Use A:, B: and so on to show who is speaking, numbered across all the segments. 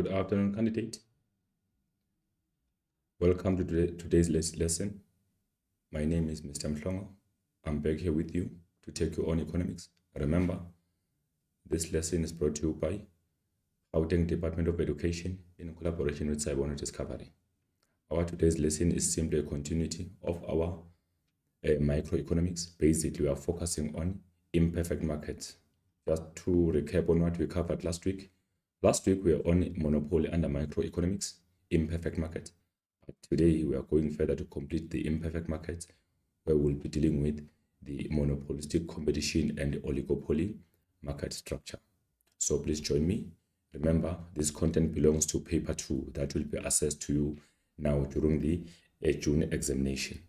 A: Good afternoon, candidate. Welcome to today's lesson. My name is Mr. Mhlongo. I'm back here with you to take you on economics. Remember, this lesson is brought to you by Gauteng Department of Education in collaboration with Cyber Discovery. Our today's lesson is simply a continuity of our microeconomics. Basically, we are focusing on imperfect markets. Just to recap on what we covered last week. Last week, we were on monopoly under microeconomics, imperfect market. But today, we are going further to complete the imperfect markets, where we'll be dealing with the monopolistic competition and oligopoly market structure. So please join me. Remember, this content belongs to paper 2 that will be assessed to you now during the June examination.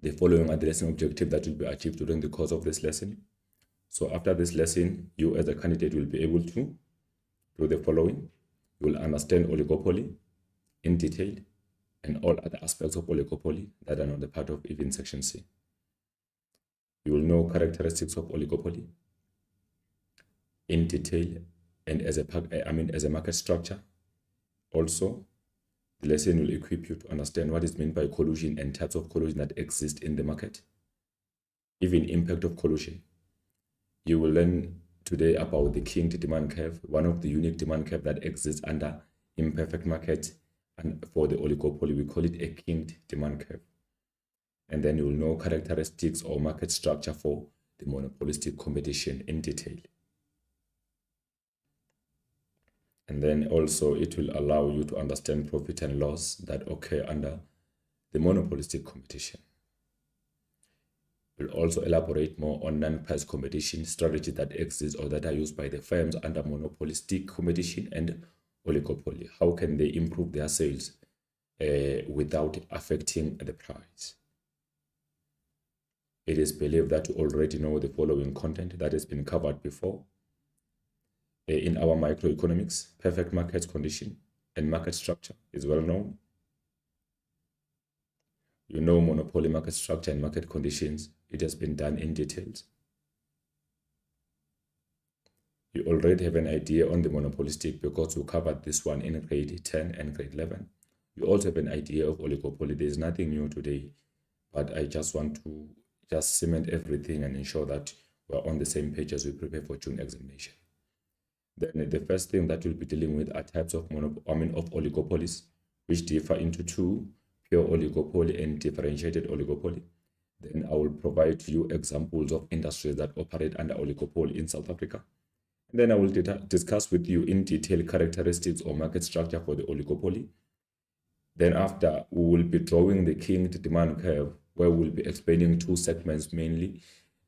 A: The following are the lesson objectives that will be achieved during the course of this lesson. So after this lesson, you as a candidate will be able to do the following. You will understand oligopoly in detail and all other aspects of oligopoly that are not a part of even section C. You will know characteristics of oligopoly in detail and as a market structure. Also, the lesson will equip you to understand what is meant by collusion and types of collusion that exist in the market, even impact of collusion. You will learn today about the kinked demand curve, one of the unique demand curve that exists under imperfect market, and for the oligopoly, we call it a kinked demand curve. And then you will know characteristics or market structure for the monopolistic competition in detail. And then also it will allow you to understand profit and loss that occur under the monopolistic competition. We'll also elaborate more on non-price competition strategies that exist or that are used by the firms under monopolistic competition and oligopoly. How can they improve their sales without affecting the price? It is believed that you already know the following content that has been covered before. In our microeconomics, perfect market condition and market structure is well known. You know monopoly market structure and market conditions. It has been done in details. You already have an idea on the monopolistic because you covered this one in grade 10 and grade 11. You also have an idea of oligopoly. There is nothing new today, but I just want to cement everything and ensure that we're on the same page as we prepare for June examination. Then the first thing that we'll be dealing with are types of oligopolies, which differ into two: pure oligopoly and differentiated oligopoly. Then I will provide you examples of industries that operate under oligopoly in South Africa. And then I will discuss with you in detail characteristics or market structure for the oligopoly. Then after, we will be drawing the kinked demand curve, where we'll be explaining two segments mainly,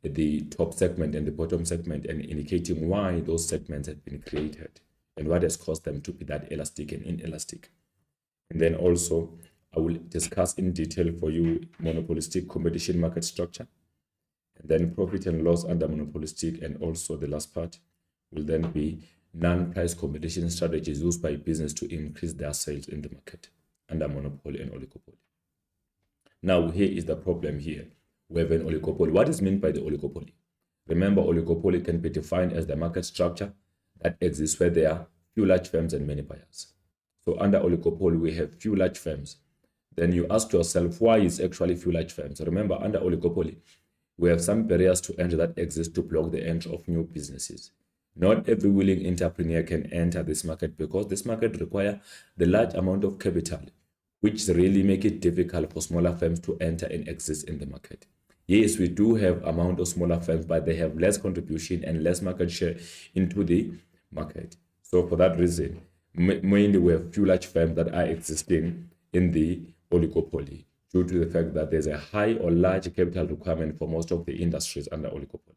A: the top segment and the bottom segment, and indicating why those segments have been created and what has caused them to be that elastic and inelastic. And then also, I will discuss in detail for you monopolistic competition market structure, and then profit and loss under monopolistic, and also the last part will then be non-price competition strategies used by business to increase their sales in the market under monopoly and oligopoly. Now, here is the problem here. We have an oligopoly. What is meant by the oligopoly? Remember, oligopoly can be defined as the market structure that exists where there are few large firms and many buyers. So under oligopoly, we have few large firms. Then you ask yourself, why is actually few large firms? Remember, under oligopoly, we have some barriers to entry that exist to block the entry of new businesses. Not every willing entrepreneur can enter this market because this market requires the large amount of capital, which really make it difficult for smaller firms to enter and exist in the market. Yes, we do have amount of smaller firms, but they have less contribution and less market share into the market. So for that reason, mainly we have few large firms that are existing in the oligopoly due to the fact that there's a high or large capital requirement for most of the industries under oligopoly.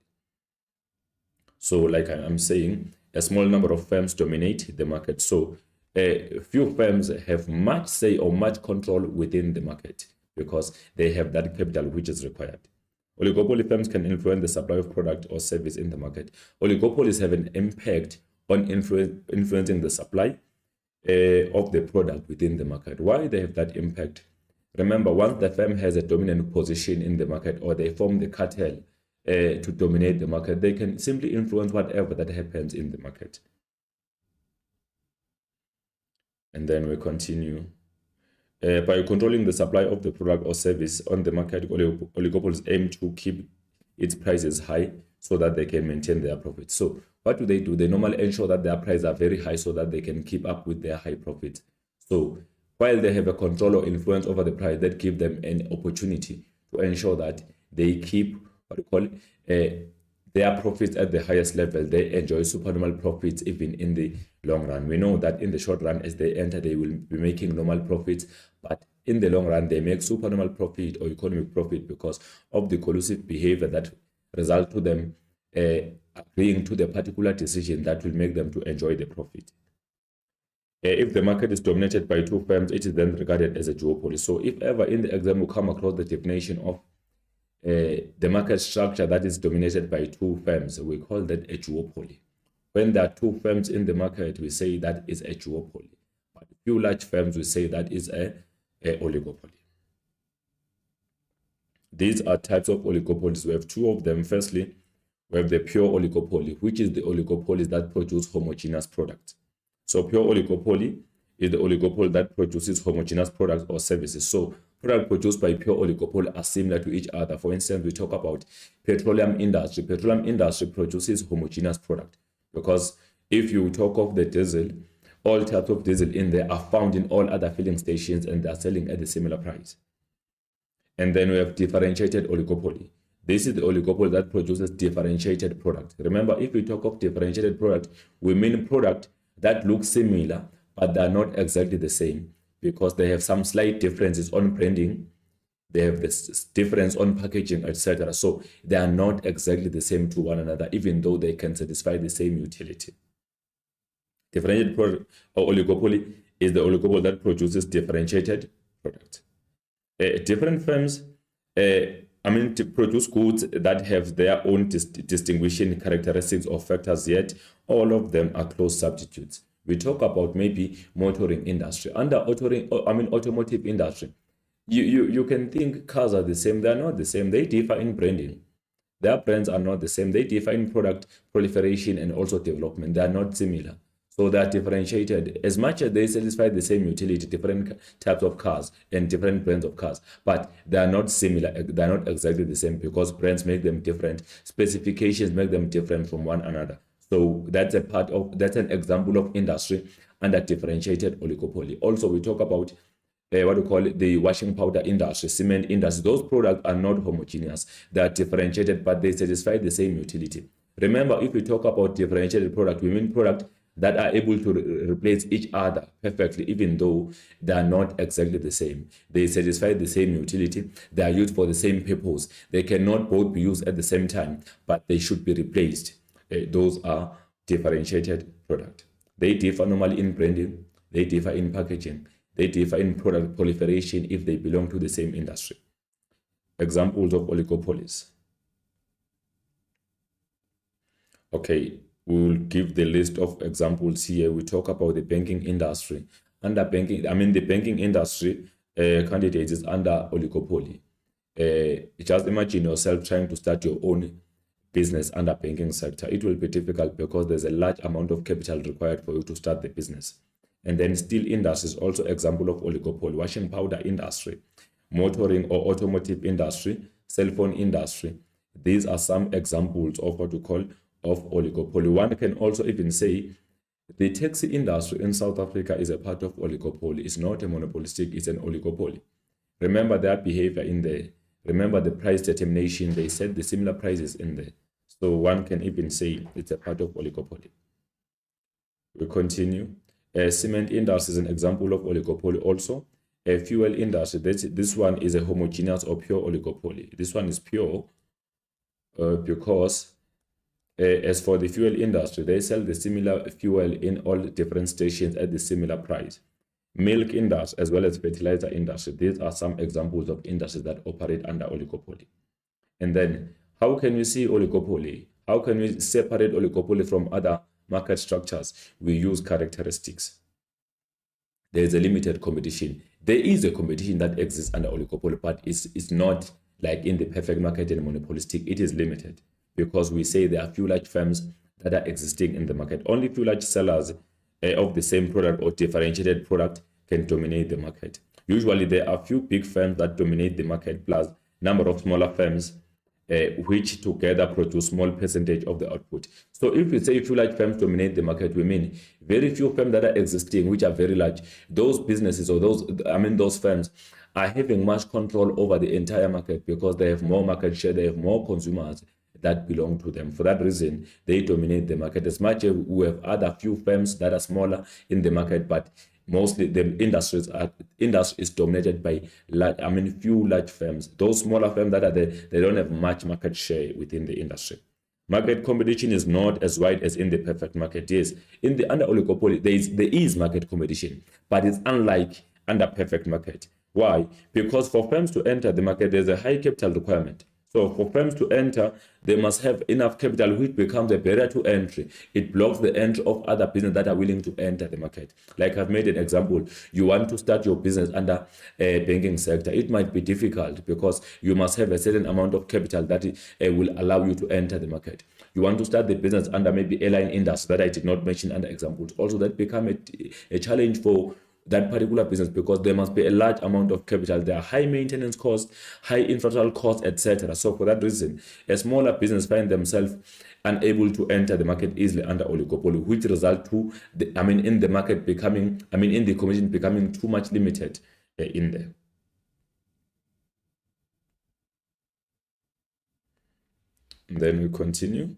A: So like I'm saying, a small number of firms dominate the market. So a few firms have much say or much control within the market because they have that capital which is required. Oligopoly firms can influence the supply of product or service in the market. Oligopolies have an impact on influencing the supply of the product within the market. Why they have that impact? Remember, once the firm has a dominant position in the market or they form the cartel, to dominate the market. They can simply influence whatever that happens in the market. And then we continue. By controlling the supply of the product or service on the market, oligopolies aim to keep its prices high so that they can maintain their profits. So what do? They normally ensure that their prices are very high so that they can keep up with their high profits. So while they have a control or influence over the price, that give them an opportunity to ensure that they keep their profits at the highest level. They enjoy supernormal profits even in the long run. We know that in the short run, as they enter, they will be making normal profits, but in the long run, they make supernormal profit or economic profit because of the collusive behavior that result to them agreeing to the particular decision that will make them to enjoy the profit. If the market is dominated by two firms, it is then regarded as a duopoly. So if ever in the exam we come across the definition of the market structure that is dominated by two firms, we call that a duopoly. When there are two firms in the market, we say that is a duopoly. But few large firms, we say that is a oligopoly. These are types of oligopolies. We have two of them. Firstly, we have the pure oligopoly, which is the oligopolies that produce homogeneous products. So pure oligopoly is the oligopoly that produces homogeneous products or services. So products produced by pure oligopoly are similar to each other. For instance, we talk about petroleum industry. Petroleum industry produces homogeneous product because if you talk of the diesel, all types of diesel in there are found in all other filling stations and they are selling at a similar price. And then we have differentiated oligopoly. This is the oligopoly that produces differentiated product. Remember, if we talk of differentiated product, we mean product that looks similar, but they are not exactly the same because they have some slight differences on branding. They have this difference on packaging, etc. So they are not exactly the same to one another, even though they can satisfy the same utility. Differentiated product or oligopoly is the oligopoly that produces differentiated product. Different firms, to produce goods that have their own distinguishing characteristics or factors, yet all of them are close substitutes. We talk about maybe motoring industry. Under automotive industry, you can think cars are the same. They are not the same. They differ in branding. Their brands are not the same. They differ in product proliferation and also development. They are not similar. So they are differentiated as much as they satisfy the same utility, different types of cars and different brands of cars, but they are not similar. They are not exactly the same because brands make them different, specifications make them different from one another. So that's an example of industry under differentiated oligopoly. Also, we talk about the washing powder industry, cement industry. Those products are not homogeneous. They are differentiated, but they satisfy the same utility. Remember, if we talk about differentiated product, we mean product that are able to replace each other perfectly, even though they are not exactly the same. They satisfy the same utility. They are used for the same purpose. They cannot both be used at the same time, but they should be replaced. Those are differentiated product. They differ normally in branding. They differ in packaging. They differ in product proliferation if they belong to the same industry. Examples of oligopolies. Okay. We will give the list of examples here. We talk about the banking industry. Under banking, the banking industry candidates is under oligopoly. Just imagine yourself trying to start your own business under banking sector. It will be difficult because there's a large amount of capital required for you to start the business. And then steel industry is also example of oligopoly. Washing powder industry, motoring or automotive industry, cell phone industry. These are some examples of what we call of oligopoly. One can also even say the taxi industry in South Africa is a part of oligopoly. It's not a monopolistic, it's an oligopoly. Remember their behavior in there. Remember the price determination. They set the similar prices in there. So one can even say it's a part of oligopoly. We continue. Cement industry is an example of oligopoly also. Fuel industry, this one is a homogeneous or pure oligopoly. This one is pure because as for the fuel industry, they sell the similar fuel in all different stations at the similar price. Milk industry as well as fertilizer industry. These are some examples of industries that operate under oligopoly. And then how can we see oligopoly? How can we separate oligopoly from other market structures? We use characteristics. There is a limited competition. There is a competition that exists under oligopoly, but it's not like in the perfect market and monopolistic, it is limited because we say there are few large firms that are existing in the market. Only few large sellers of the same product or differentiated product can dominate the market. Usually there are few big firms that dominate the market plus number of smaller firms which together produce small percentage of the output. So if we say few large firms dominate the market, we mean very few firms that are existing which are very large. Those businesses or those firms are having much control over the entire market because they have more market share, they have more consumers that belong to them. For that reason, they dominate the market. As much as we have other few firms that are smaller in the market, but mostly the industry is dominated by few large firms. Those smaller firms that are there, they don't have much market share within the industry. Market competition is not as wide as in the perfect market. Yes, in the under oligopoly, there is market competition, but it's unlike under perfect market. Why? Because for firms to enter the market, there's a high capital requirement. So for firms to enter, they must have enough capital, which becomes a barrier to entry. It blocks the entry of other businesses that are willing to enter the market. Like I've made an example, you want to start your business under a banking sector. It might be difficult because you must have a certain amount of capital that will allow you to enter the market. You want to start the business under maybe airline industry that I did not mention under examples. Also, that become a challenge for that particular business because there must be a large amount of capital. There are high maintenance costs, high infrastructure costs, etc. So for that reason, a smaller business find themselves unable to enter the market easily under oligopoly, which result to in the market becoming, in the competition becoming too much limited in there. And then we continue.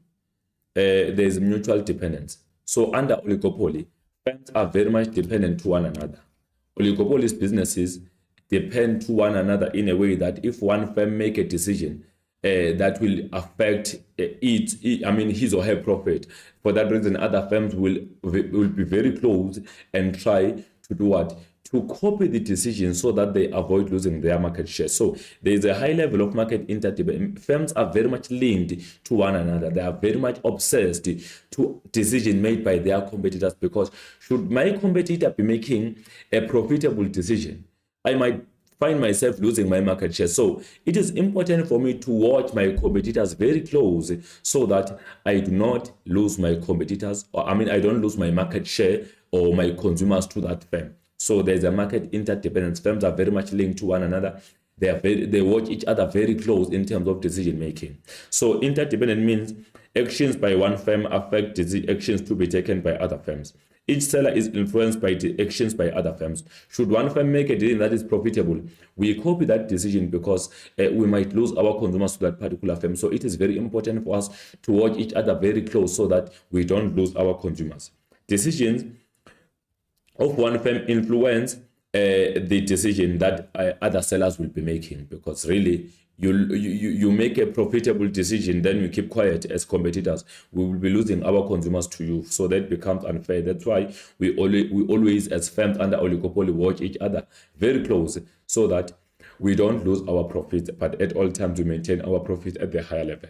A: There is mutual dependence. So under oligopoly, firms are very much dependent to one another. Oligopolist businesses depend to one another in a way that if one firm make a decision that will affect his or her profit, for that reason, other firms will be very close and try to do what? To copy the decision so that they avoid losing their market share. So there is a high level of market interdependence. Firms are very much linked to one another. They are very much obsessed to decision made by their competitors because should my competitor be making a profitable decision, I might find myself losing my market share. So it is important for me to watch my competitors very close so that I do not lose my competitors, or I don't lose my market share or my consumers to that firm. So there's a market interdependence. Firms are very much linked to one another. They watch each other very close in terms of decision making. So interdependent means actions by one firm affect actions to be taken by other firms. Each seller is influenced by the actions by other firms. Should one firm make a decision that is profitable, we copy that decision because we might lose our consumers to that particular firm. So it is very important for us to watch each other very close so that we don't lose our consumers. Decisions of one firm influence the decision that other sellers will be making, because really you make a profitable decision, then you keep quiet as competitors, we will be losing our consumers to you. So that becomes unfair. That's why we always as firms under oligopoly watch each other very close so that we don't lose our profits, but at all times we maintain our profit at the higher level.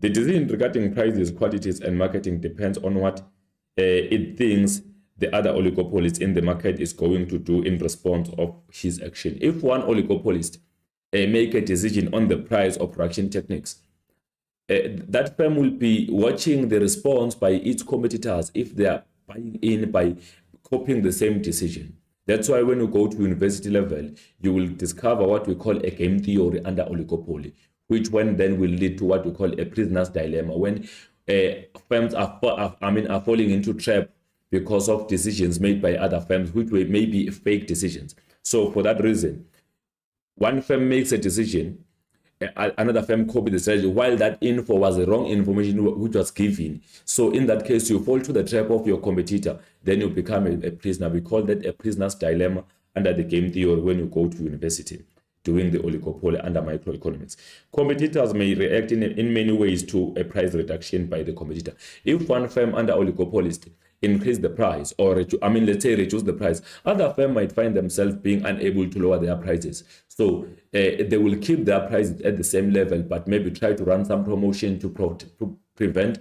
A: The decision regarding prices, quantities, and marketing depends on what it thinks the other oligopolist in the market is going to do in response of his action. If one oligopolist make a decision on the price or production techniques, that firm will be watching the response by its competitors if they are buying in by copying the same decision. That's why when you go to university level, you will discover what we call a game theory under oligopoly, which one then will lead to what we call a prisoner's dilemma, when firms are falling into trap because of decisions made by other firms, which may be fake decisions. So for that reason, one firm makes a decision, another firm copies the strategy, while that info was the wrong information which was given. So in that case, you fall to the trap of your competitor, then you become a prisoner. We call that a prisoner's dilemma under the game theory when you go to university doing the oligopoly under microeconomics. Competitors may react in many ways to a price reduction by the competitor. If one firm under oligopolist increase the price, or let's say reduce the price, other firms might find themselves being unable to lower their prices. So they will keep their prices at the same level, but maybe try to run some promotion to prevent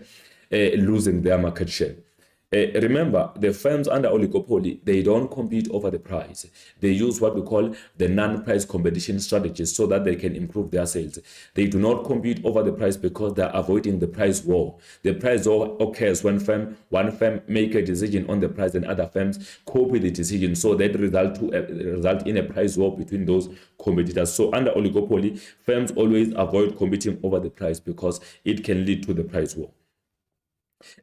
A: losing their market share. Remember, the firms under oligopoly, they don't compete over the price. They use what we call the non-price competition strategies so that they can improve their sales. They do not compete over the price because they're avoiding the price war. The price war occurs when one firm make a decision on the price and other firms copy the decision, so that result in a price war between those competitors. So under oligopoly, firms always avoid competing over the price because it can lead to the price war.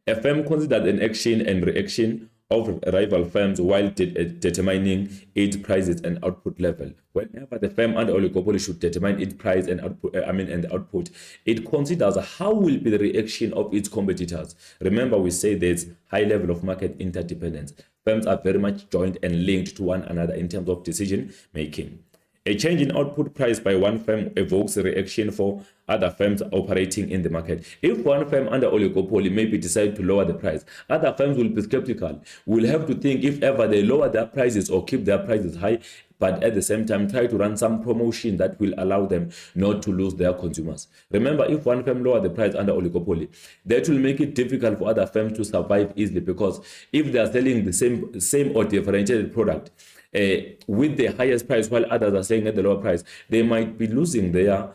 A: A firm considers an action and reaction of rival firms while determining its prices and output level. Whenever the firm under oligopoly should determine its price and output, it considers how will be the reaction of its competitors. Remember, we say there's high level of market interdependence. Firms are very much joined and linked to one another in terms of decision making. A change in output price by one firm evokes a reaction for other firms operating in the market. If one firm under oligopoly maybe decide to lower the price, other firms will be skeptical. We'll have to think if ever they lower their prices or keep their prices high, but at the same time try to run some promotion that will allow them not to lose their consumers. Remember, if one firm lower the price under oligopoly, that will make it difficult for other firms to survive easily, because if they are selling the same or differentiated product with the highest price while others are selling at the lower price, they might be losing their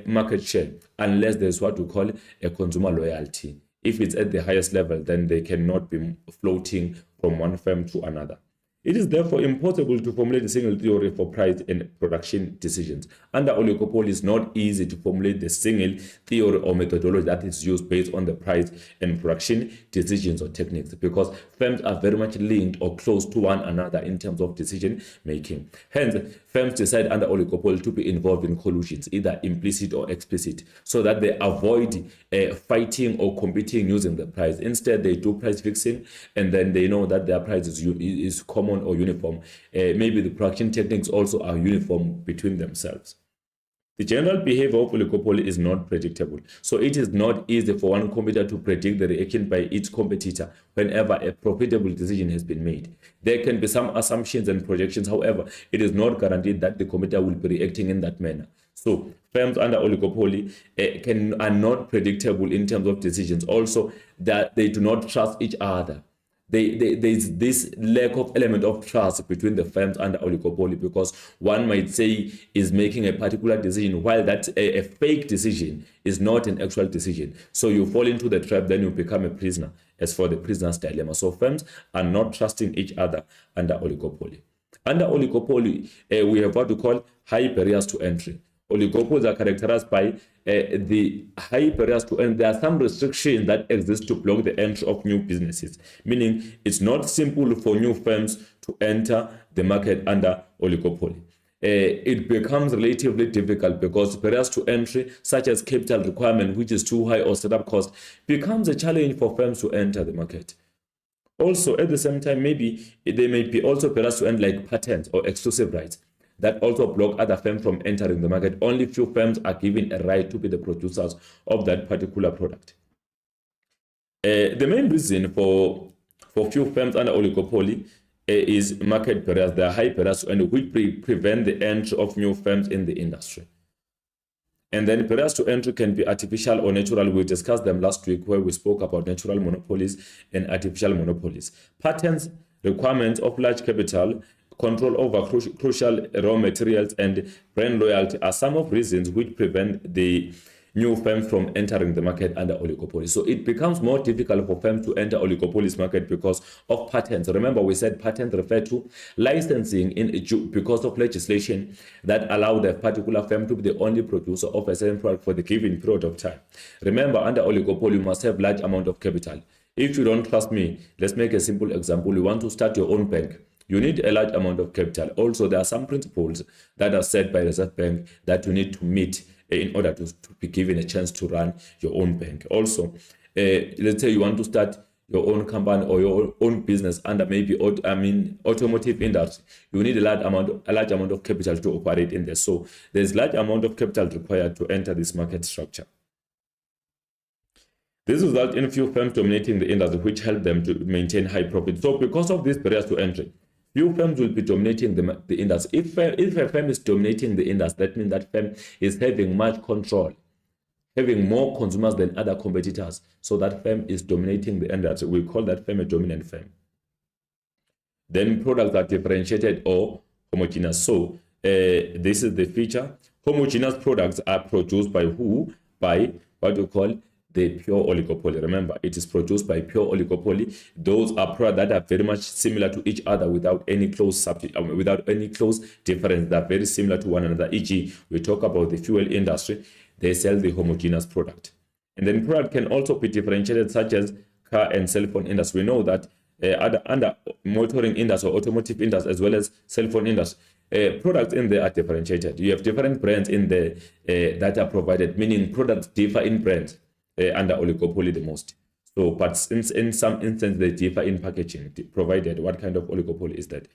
A: market share, unless there's what we call a consumer loyalty. If it's at the highest level, then they cannot be floating from one firm to another. It is therefore impossible to formulate a single theory for price and production decisions. Under oligopoly, it's not easy to formulate the single theory or methodology that is used based on the price and production decisions or techniques, because firms are very much linked or close to one another in terms of decision making. Hence, firms decide under oligopoly to be involved in collusions, either implicit or explicit, so that they avoid fighting or competing using the price. Instead, they do price fixing, and then they know that their price is common or uniform. Maybe the production techniques also are uniform between themselves. The general behavior of oligopoly is not predictable, so it is not easy for one competitor to predict the reaction by its competitor whenever a profitable decision has been made. There can be some assumptions and projections, however, it is not guaranteed that the competitor will be reacting in that manner. So firms under oligopoly are not predictable in terms of decisions. Also, that they do not trust each other. There's this lack of element of trust between the firms under oligopoly, because one might say is making a particular decision while that a fake decision is not an actual decision. So you fall into the trap, then you become a prisoner, as for the prisoner's dilemma. So firms are not trusting each other under oligopoly. Under oligopoly, we have what we call high barriers to entry. Oligopolies are characterized by the high barriers to entry. There are some restrictions that exist to block the entry of new businesses, meaning it's not simple for new firms to enter the market under oligopoly. It becomes relatively difficult because barriers to entry, such as capital requirement, which is too high, or setup cost, becomes a challenge for firms to enter the market. Also, at the same time, maybe there may be also barriers to entry like patents or exclusive rights that also block other firms from entering the market. Only few firms are given a right to be the producers of that particular product. The main reason for few firms under oligopoly is market barriers. There are high barriers and which prevent the entry of new firms in the industry. And then barriers to entry can be artificial or natural. We discussed them last week where we spoke about natural monopolies and artificial monopolies. Patents, requirements of large capital, control over crucial raw materials, and brand loyalty are some of reasons which prevent the new firms from entering the market under oligopoly. So it becomes more difficult for firms to enter oligopoly's market because of patents. Remember, we said patents refer to licensing because of legislation that allow the particular firm to be the only producer of a certain product for the given period of time. Remember, under oligopoly, you must have large amount of capital. If you don't trust me, let's make a simple example. You want to start your own bank. You need a large amount of capital. Also, there are some principles that are set by the Reserve Bank that you need to meet in order to be given a chance to run your own bank. Also, let's say you want to start your own company or your own business under maybe automotive industry. You need a large amount of capital to operate in there. So there's large amount of capital required to enter this market structure. This results in few firms dominating the industry, which help them to maintain high profit. So because of these barriers to entry, few firms will be dominating the industry. If a firm is dominating the industry, that means that firm is having much control. having more consumers than other competitors. So that firm is dominating the industry. We call that firm a dominant firm. Then products are differentiated or homogeneous. So this is the feature. Homogeneous products are produced by who? By what we call the pure oligopoly. Remember, it is produced by pure oligopoly. Those are products that are very much similar to each other without any close without any close difference. They're very similar to one another. E.g., we talk about the fuel industry. They sell the homogeneous product. And then product can also be differentiated, such as car and cell phone industry. We know that under motoring industry or automotive industry as well as cell phone industry, products in there are differentiated. You have different brands in there that are provided, meaning products differ in brands under oligopoly the most. So, but in some instances, they differ in packaging, provided what kind of oligopoly is that.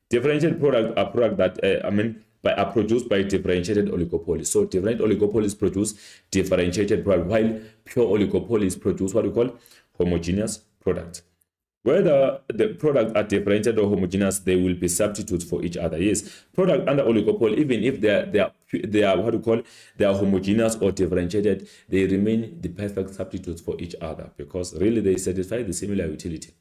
A: Differentiated products are products that, are produced by differentiated oligopoly. So different oligopolies produce differentiated product, while pure oligopolies produce what we call homogeneous products. Whether the products are differentiated or homogeneous, they will be substitutes for each other. Yes, product under oligopoly, even if they are what we call, they are homogeneous or differentiated, they remain the perfect substitutes for each other because really they satisfy the similar utility.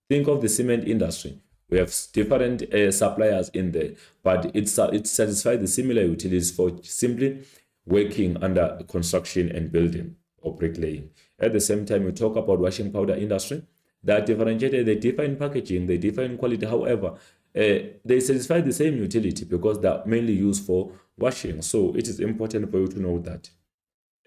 A: Think of the cement industry. We have different suppliers in there, but it satisfies the similar utilities for simply working under construction and building or bricklaying. At the same time, we talk about washing powder industry. They are differentiated, they differ in packaging, they differ in quality. However, they satisfy the same utility because they are mainly used for washing. So it is important for you to know that.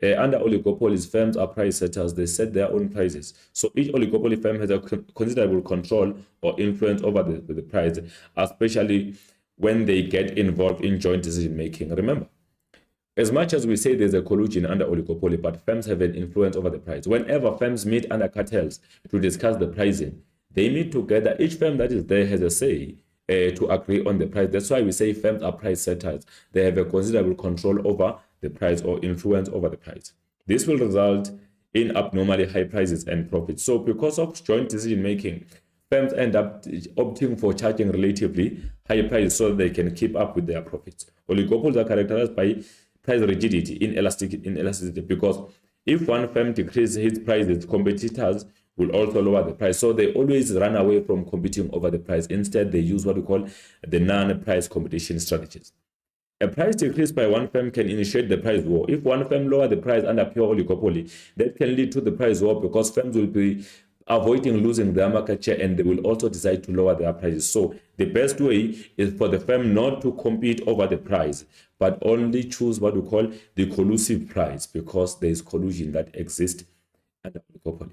A: Under oligopolies, firms are price setters. They set their own prices. So each oligopoly firm has a considerable control or influence over the price, especially when they get involved in joint decision making. Remember, as much as we say there's a collusion under oligopoly, but firms have an influence over the price. Whenever firms meet under cartels to discuss the pricing, they meet together. Each firm that is there has a say to agree on the price. That's why we say firms are price setters. They have a considerable control over the price or influence over the price. This will result in abnormally high prices and profits. So because of joint decision making, firms end up opting for charging relatively high prices so they can keep up with their profits. Oligopolies are characterized by price rigidity, inelasticity, because if one firm decreases its prices, competitors will also lower the price. So they always run away from competing over the price. Instead, they use what we call the non-price competition strategies. A price decrease by one firm can initiate the price war. If one firm lowers the price under pure oligopoly, that can lead to the price war because firms will be avoiding losing their market share and they will also decide to lower their prices. So the best way is for the firm not to compete over the price, but only choose what we call the collusive price because there is collusion that exists under oligopoly.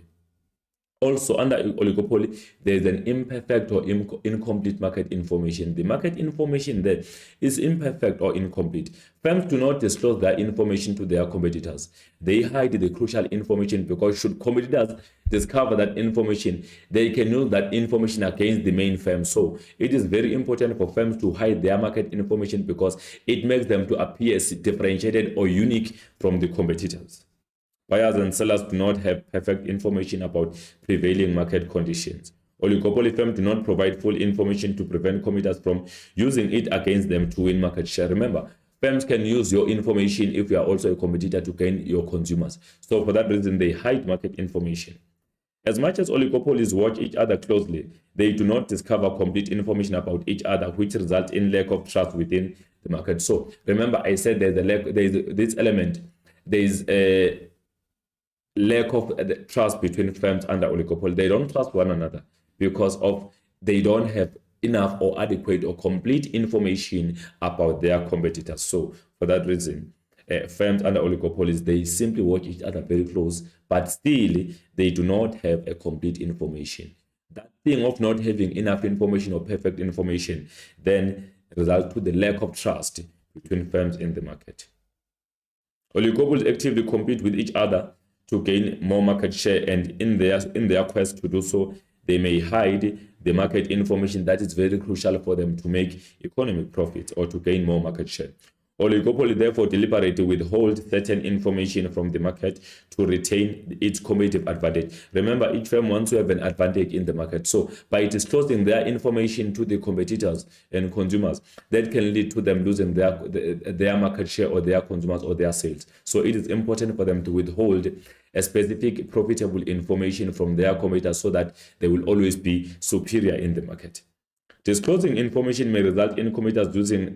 A: Also, under oligopoly, there is an imperfect or incomplete market information. The market information there is imperfect or incomplete. Firms do not disclose their information to their competitors. They hide the crucial information because should competitors discover that information, they can use that information against the main firm. So it is very important for firms to hide their market information because it makes them to appear differentiated or unique from the competitors. Buyers and sellers do not have perfect information about prevailing market conditions. Oligopoly firms do not provide full information to prevent competitors from using it against them to win market share. Remember, firms can use your information if you are also a competitor to gain your consumers. So for that reason, they hide market information. As much as oligopolies watch each other closely, they do not discover complete information about each other, which results in lack of trust within the market. So remember, I said there's this element. There is a lack of trust between firms under oligopoly. They don't trust one another because they don't have enough or adequate or complete information about their competitors. So for that reason, firms under oligopolies, they simply watch each other very close, but still they do not have a complete information. That thing of not having enough information or perfect information then results to the lack of trust between firms in the market. Oligopolies actively compete with each other to gain more market share, and in their quest to do so, they may hide the market information that is very crucial for them to make economic profits or to gain more market share. Oligopoly therefore deliberately withhold certain information from the market to retain its competitive advantage. Remember, each firm wants to have an advantage in the market. So by disclosing their information to the competitors and consumers, that can lead to them losing their market share or their consumers or their sales. So it is important for them to withhold a specific profitable information from their competitors so that they will always be superior in the market. Disclosing information may result in competitors using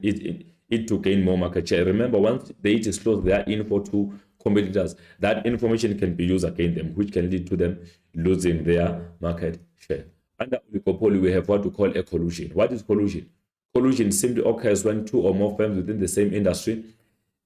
A: it to gain more market share. Remember, once they disclose their info to competitors, that information can be used against them, which can lead to them losing their market share. Under oligopoly, we have what we call a collusion. What is collusion? Collusion simply occurs when two or more firms within the same industry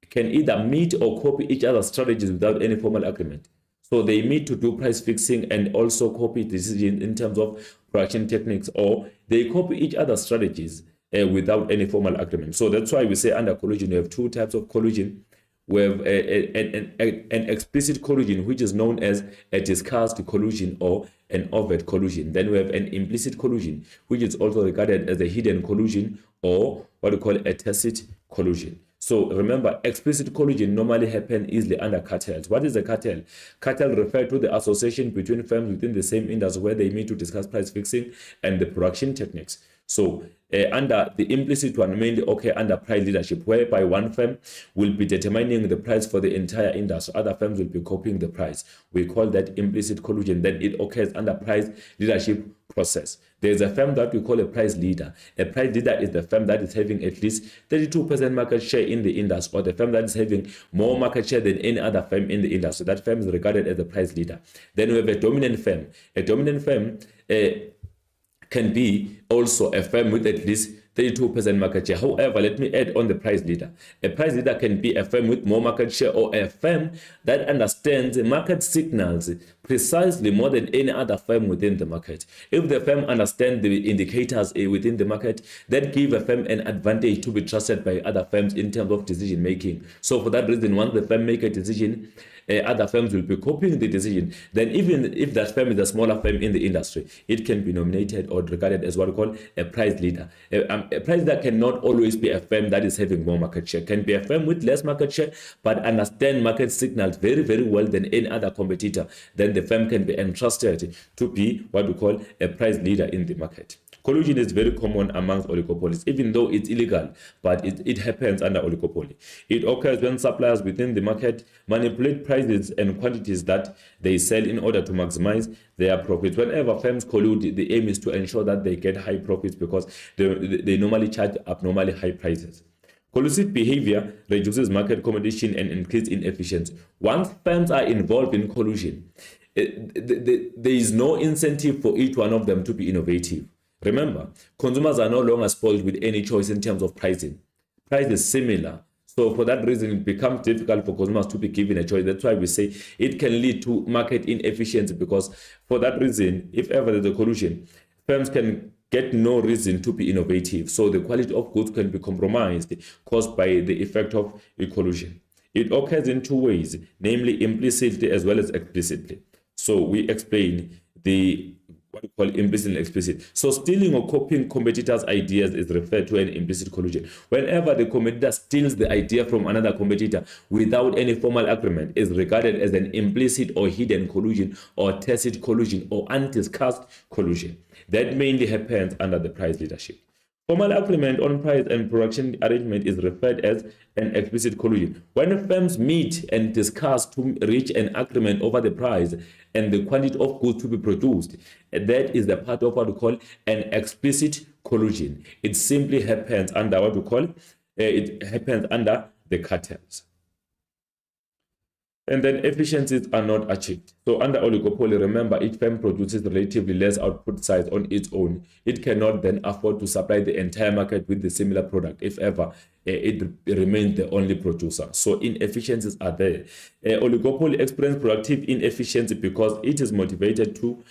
A: can either meet or copy each other's strategies without any formal agreement. So they meet to do price fixing and also copy decisions in terms of production techniques, or they copy each other's strategies without any formal agreement. So that's why we say under collusion, we have two types of collusion. We have an explicit collusion, which is known as a discussed collusion or an overt collusion. Then we have an implicit collusion, which is also regarded as a hidden collusion or what we call a tacit collusion. So remember, explicit collusion normally happens easily under cartels. What is a cartel? Cartel refers to the association between firms within the same industry where they meet to discuss price fixing and the production techniques. So under the implicit one, mainly occur under price leadership, whereby one firm will be determining the price for the entire industry. Other firms will be copying the price. We call that implicit collusion. Then it occurs under price leadership process. There's a firm that we call a price leader. A price leader is the firm that is having at least 32% market share in the industry, or the firm that is having more market share than any other firm in the industry. That firm is regarded as a price leader. Then we have a dominant firm. A dominant firm can be also a firm with at least 32% market share. However, let me add on the price leader. A price leader can be a firm with more market share or a firm that understands market signals precisely more than any other firm within the market. If the firm understands the indicators within the market, that give a firm an advantage to be trusted by other firms in terms of decision making. So for that reason, once the firm make a decision, other firms will be copying the decision. Then even if that firm is a smaller firm in the industry, it can be nominated or regarded as what we call a price leader. A price leader cannot always be a firm that is having more market share. Can be a firm with less market share, but understand market signals very, very well than any other competitor. Then the firm can be entrusted to be what we call a price leader in the market. Collusion is very common amongst oligopolies, even though it's illegal, but it happens under oligopoly. It occurs when suppliers within the market manipulate prices and quantities that they sell in order to maximize their profits. Whenever firms collude, the aim is to ensure that they get high profits because they normally charge abnormally high prices. Collusive behavior reduces market competition and increases inefficiency. Once firms are involved in collusion, there is no incentive for each one of them to be innovative. Remember, consumers are no longer spoiled with any choice in terms of pricing. Price is similar. So for that reason, it becomes difficult for consumers to be given a choice. That's why we say it can lead to market inefficiency, because for that reason, if ever there's a collusion, firms can get no reason to be innovative. So the quality of goods can be compromised, caused by the effect of a collusion. It occurs in two ways, namely implicitly as well as explicitly. So we explain the what we call implicit and explicit. So stealing or copying competitors' ideas is referred to an implicit collusion. Whenever the competitor steals the idea from another competitor without any formal agreement, is regarded as an implicit or hidden collusion or tacit collusion or undiscussed collusion. That mainly happens under the price leadership. Formal agreement on price and production arrangement is referred as an explicit collusion. When firms meet and discuss to reach an agreement over the price and the quantity of goods to be produced, that is the part of what we call an explicit collusion. It simply happens under what we call, it happens under the cartels. And then efficiencies are not achieved. So under oligopoly, remember, each firm produces relatively less output size on its own. It cannot then afford to supply the entire market with the similar product if ever it remains the only producer. So inefficiencies are there. Oligopoly experiences productive inefficiency because it is motivated to,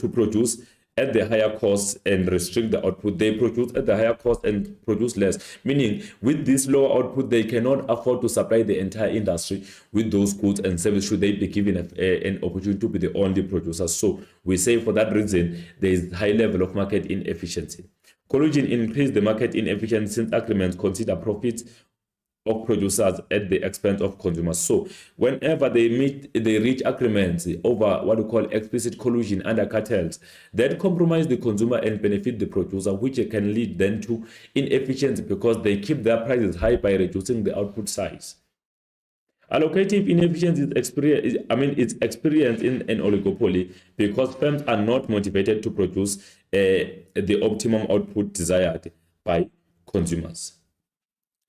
A: produce at the higher cost and restrict the output. They produce at the higher cost and produce less, meaning with this lower output, they cannot afford to supply the entire industry with those goods and services should they be given an opportunity to be the only producer. So we say for that reason, there is high level of market inefficiency. Collusion increased the market inefficiency since agreements consider profits of producers at the expense of consumers. So whenever they reach agreements over what we call explicit collusion under cartels that compromise the consumer and benefit the producer, which can lead then to inefficiency because they keep their prices high by reducing the output size. Allocative inefficiency is experienced in an oligopoly because firms are not motivated to produce the optimum output desired by consumers.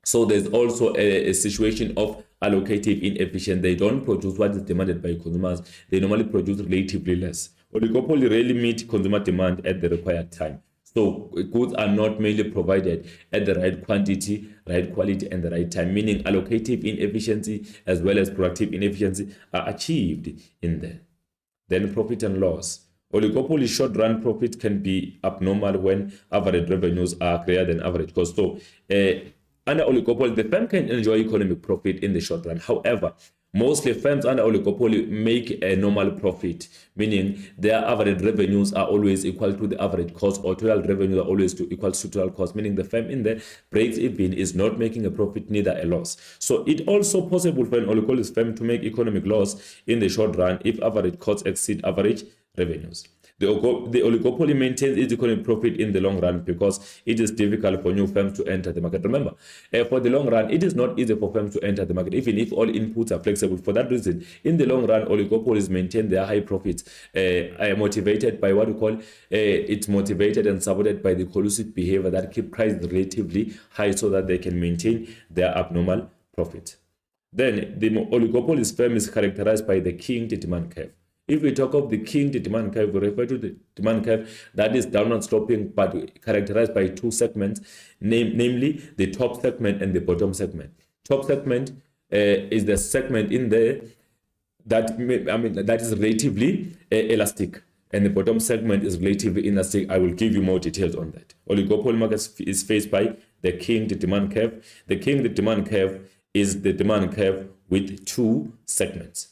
A: So there's also a situation of allocative inefficiency. They don't produce what is demanded by consumers. They normally produce relatively less. Oligopoly rarely meet consumer demand at the required time. So goods are not mainly provided at the right quantity, right quality, and the right time, meaning allocative inefficiency as well as productive inefficiency are achieved in there. Then profit and loss. Oligopoly short-run profit can be abnormal when average revenues are greater than average cost. So under oligopoly, the firm can enjoy economic profit in the short run. However, mostly firms under oligopoly make a normal profit, meaning their average revenues are always equal to the average cost, or total revenues are always equal to total cost, meaning the firm in the breaks even, is not making a profit, neither a loss. So it's also possible for an oligopoly firm to make economic loss in the short run if average costs exceed average revenues. The oligopoly maintains its economic profit in the long run because it is difficult for new firms to enter the market. Remember, for the long run, it is not easy for firms to enter the market, even if all inputs are flexible. For that reason, in the long run, oligopolies maintain their high profits, motivated by what we call, it's motivated and supported by the collusive behavior that keep prices relatively high so that they can maintain their abnormal profit. Then, the oligopoly firm is characterized by the king demand curve. If we talk of the king demand curve, we refer to the demand curve that is downward sloping but characterized by two segments, namely the top segment and the bottom segment. Top segment is the segment in there that is relatively elastic, and the bottom segment is relatively inelastic. I will give you more details on that. Oligopoly market is faced by the king demand curve. The king demand curve is the demand curve with two segments.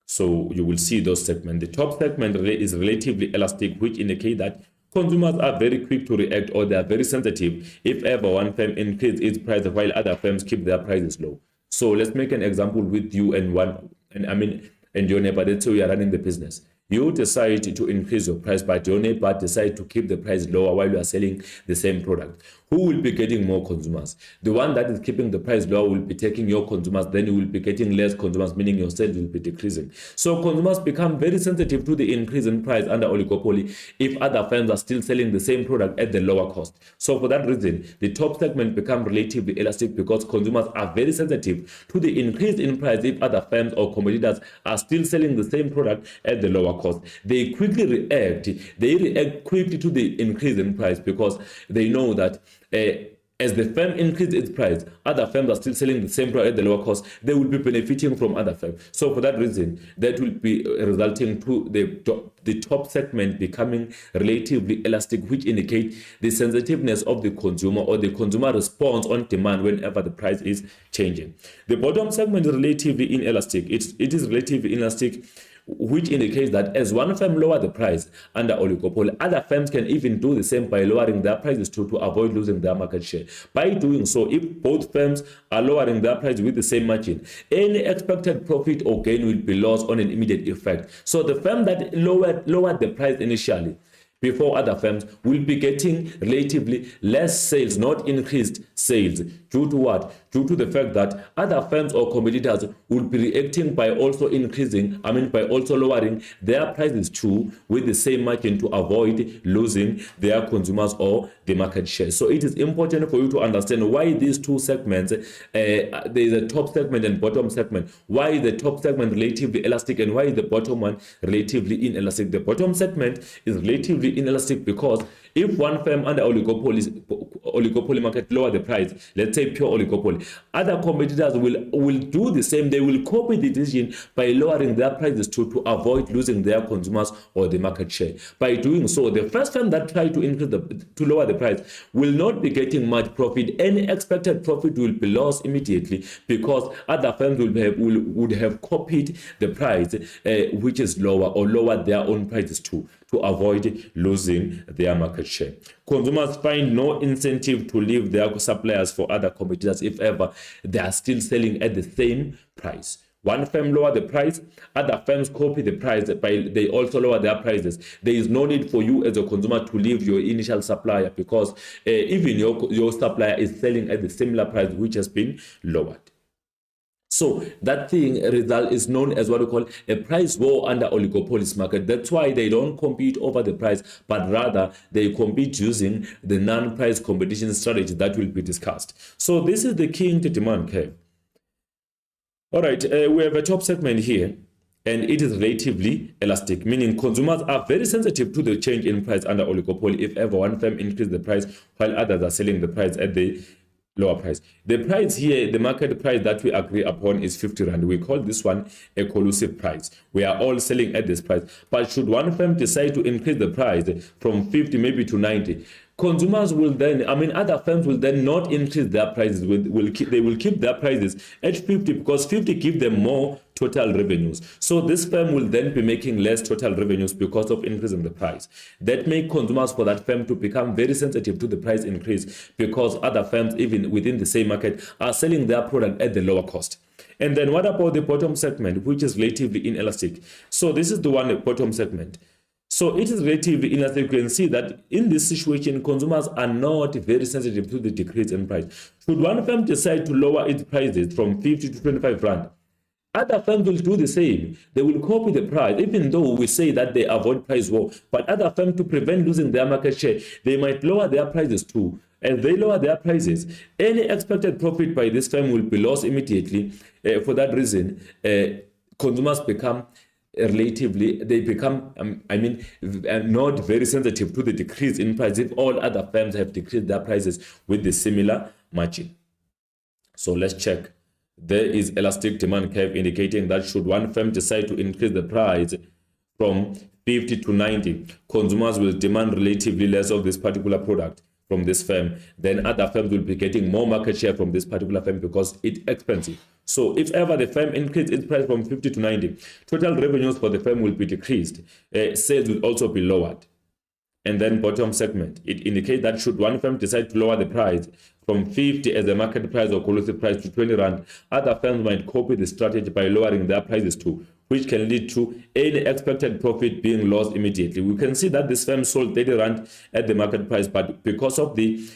A: So you will see those segments. The top segment is relatively elastic, which indicates that consumers are very quick to react, or they are very sensitive if ever one firm increases its price while other firms keep their prices low. So let's make an example with you and your neighbor. Let's say we are running the business. You decide to increase your price, but your neighbor decide to keep the price lower while you are selling the same product. Who will be getting more consumers? The one that is keeping the price lower will be taking your consumers, then you will be getting less consumers, meaning your sales will be decreasing. So consumers become very sensitive to the increase in price under oligopoly if other firms are still selling the same product at the lower cost. So for that reason, the top segment become relatively elastic because consumers are very sensitive to the increase in price if other firms or competitors are still selling the same product at the lower cost. They quickly react. They react quickly to the increase in price because they know that as the firm increases its price, other firms are still selling the same product at the lower cost. They will be benefiting from other firms. So for that reason, that will be resulting to the top segment becoming relatively elastic, which indicates the sensitiveness of the consumer or the consumer response on demand whenever the price is changing. The bottom segment is relatively inelastic. It is relatively inelastic, which indicates that as one firm lowers the price under oligopoly, other firms can even do the same by lowering their prices to avoid losing their market share. By doing so, if both firms are lowering their price with the same margin, any expected profit or gain will be lost on an immediate effect. So the firm that lowered the price initially before other firms will be getting relatively less sales, not increased sales. Due to what? Due to the fact that other firms or competitors will be reacting by also by also lowering their prices too with the same margin to avoid losing their consumers or the market share. So it is important for you to understand why these two segments, there is a top segment and bottom segment. Why is the top segment relatively elastic and why is the bottom one relatively inelastic? The bottom segment is relatively inelastic because if one firm under oligopoly market lower the price, let's say pure oligopoly, other competitors will do the same. They will copy the decision by lowering their prices to avoid losing their consumers or the market share. By doing so, the first firm that try to lower the price will not be getting much profit. Any expected profit will be lost immediately because other firms would have copied the price which is lower or lowered their own prices to avoid losing their market market share. Consumers find no incentive to leave their suppliers for other competitors if ever they are still selling at the same price. One firm lower the price, other firms copy the price, they also lower their prices. There is no need for you as a consumer to leave your initial supplier because even your supplier is selling at the similar price which has been lowered. So that result is known as what we call a price war under oligopolist market. That's why they don't compete over the price, but rather they compete using the non-price competition strategy that will be discussed. So this is the key into demand curve. All right, we have a top segment here, and it is relatively elastic, meaning consumers are very sensitive to the change in price under oligopoly if ever one firm increases the price while others are selling the price at the lower price. The price here, the market price that we agree upon is 50 Rand. We call this one a collusive price. We are all selling at this price. But should one firm decide to increase the price from 50 maybe to 90, consumers will then, other firms will then not increase their prices. They will keep their prices at 50 because 50 give them more total revenues. So this firm will then be making less total revenues because of increasing the price. That makes consumers for that firm to become very sensitive to the price increase because other firms, even within the same market, are selling their product at the lower cost. And then what about the bottom segment, which is relatively inelastic? So this is the one, the bottom segment. So it is relatively inelastic. You can see that in this situation, consumers are not very sensitive to the decrease in price. Should one firm decide to lower its prices from 50 to 25 Rand, other firms will do the same. They will copy the price, even though we say that they avoid price war. But other firms, to prevent losing their market share, they might lower their prices too. As they lower their prices, any expected profit by this firm will be lost immediately. For that reason, consumers become not very sensitive to the decrease in price if all other firms have decreased their prices with the similar margin. So let's check. There is elastic demand curve indicating that should one firm decide to increase the price from 50 to 90, consumers will demand relatively less of this particular product from this firm. Then other firms will be getting more market share from this particular firm because it's expensive. So if ever the firm increases its price from 50 to 90, total revenues for the firm will be decreased. Sales will also be lowered. And then bottom segment, it indicates that should one firm decide to lower the price from 50 as a market price or collusive price to 20 Rand, other firms might copy the strategy by lowering their prices too, which can lead to any expected profit being lost immediately. We can see that this firm sold 30 Rand at the market price, but because of the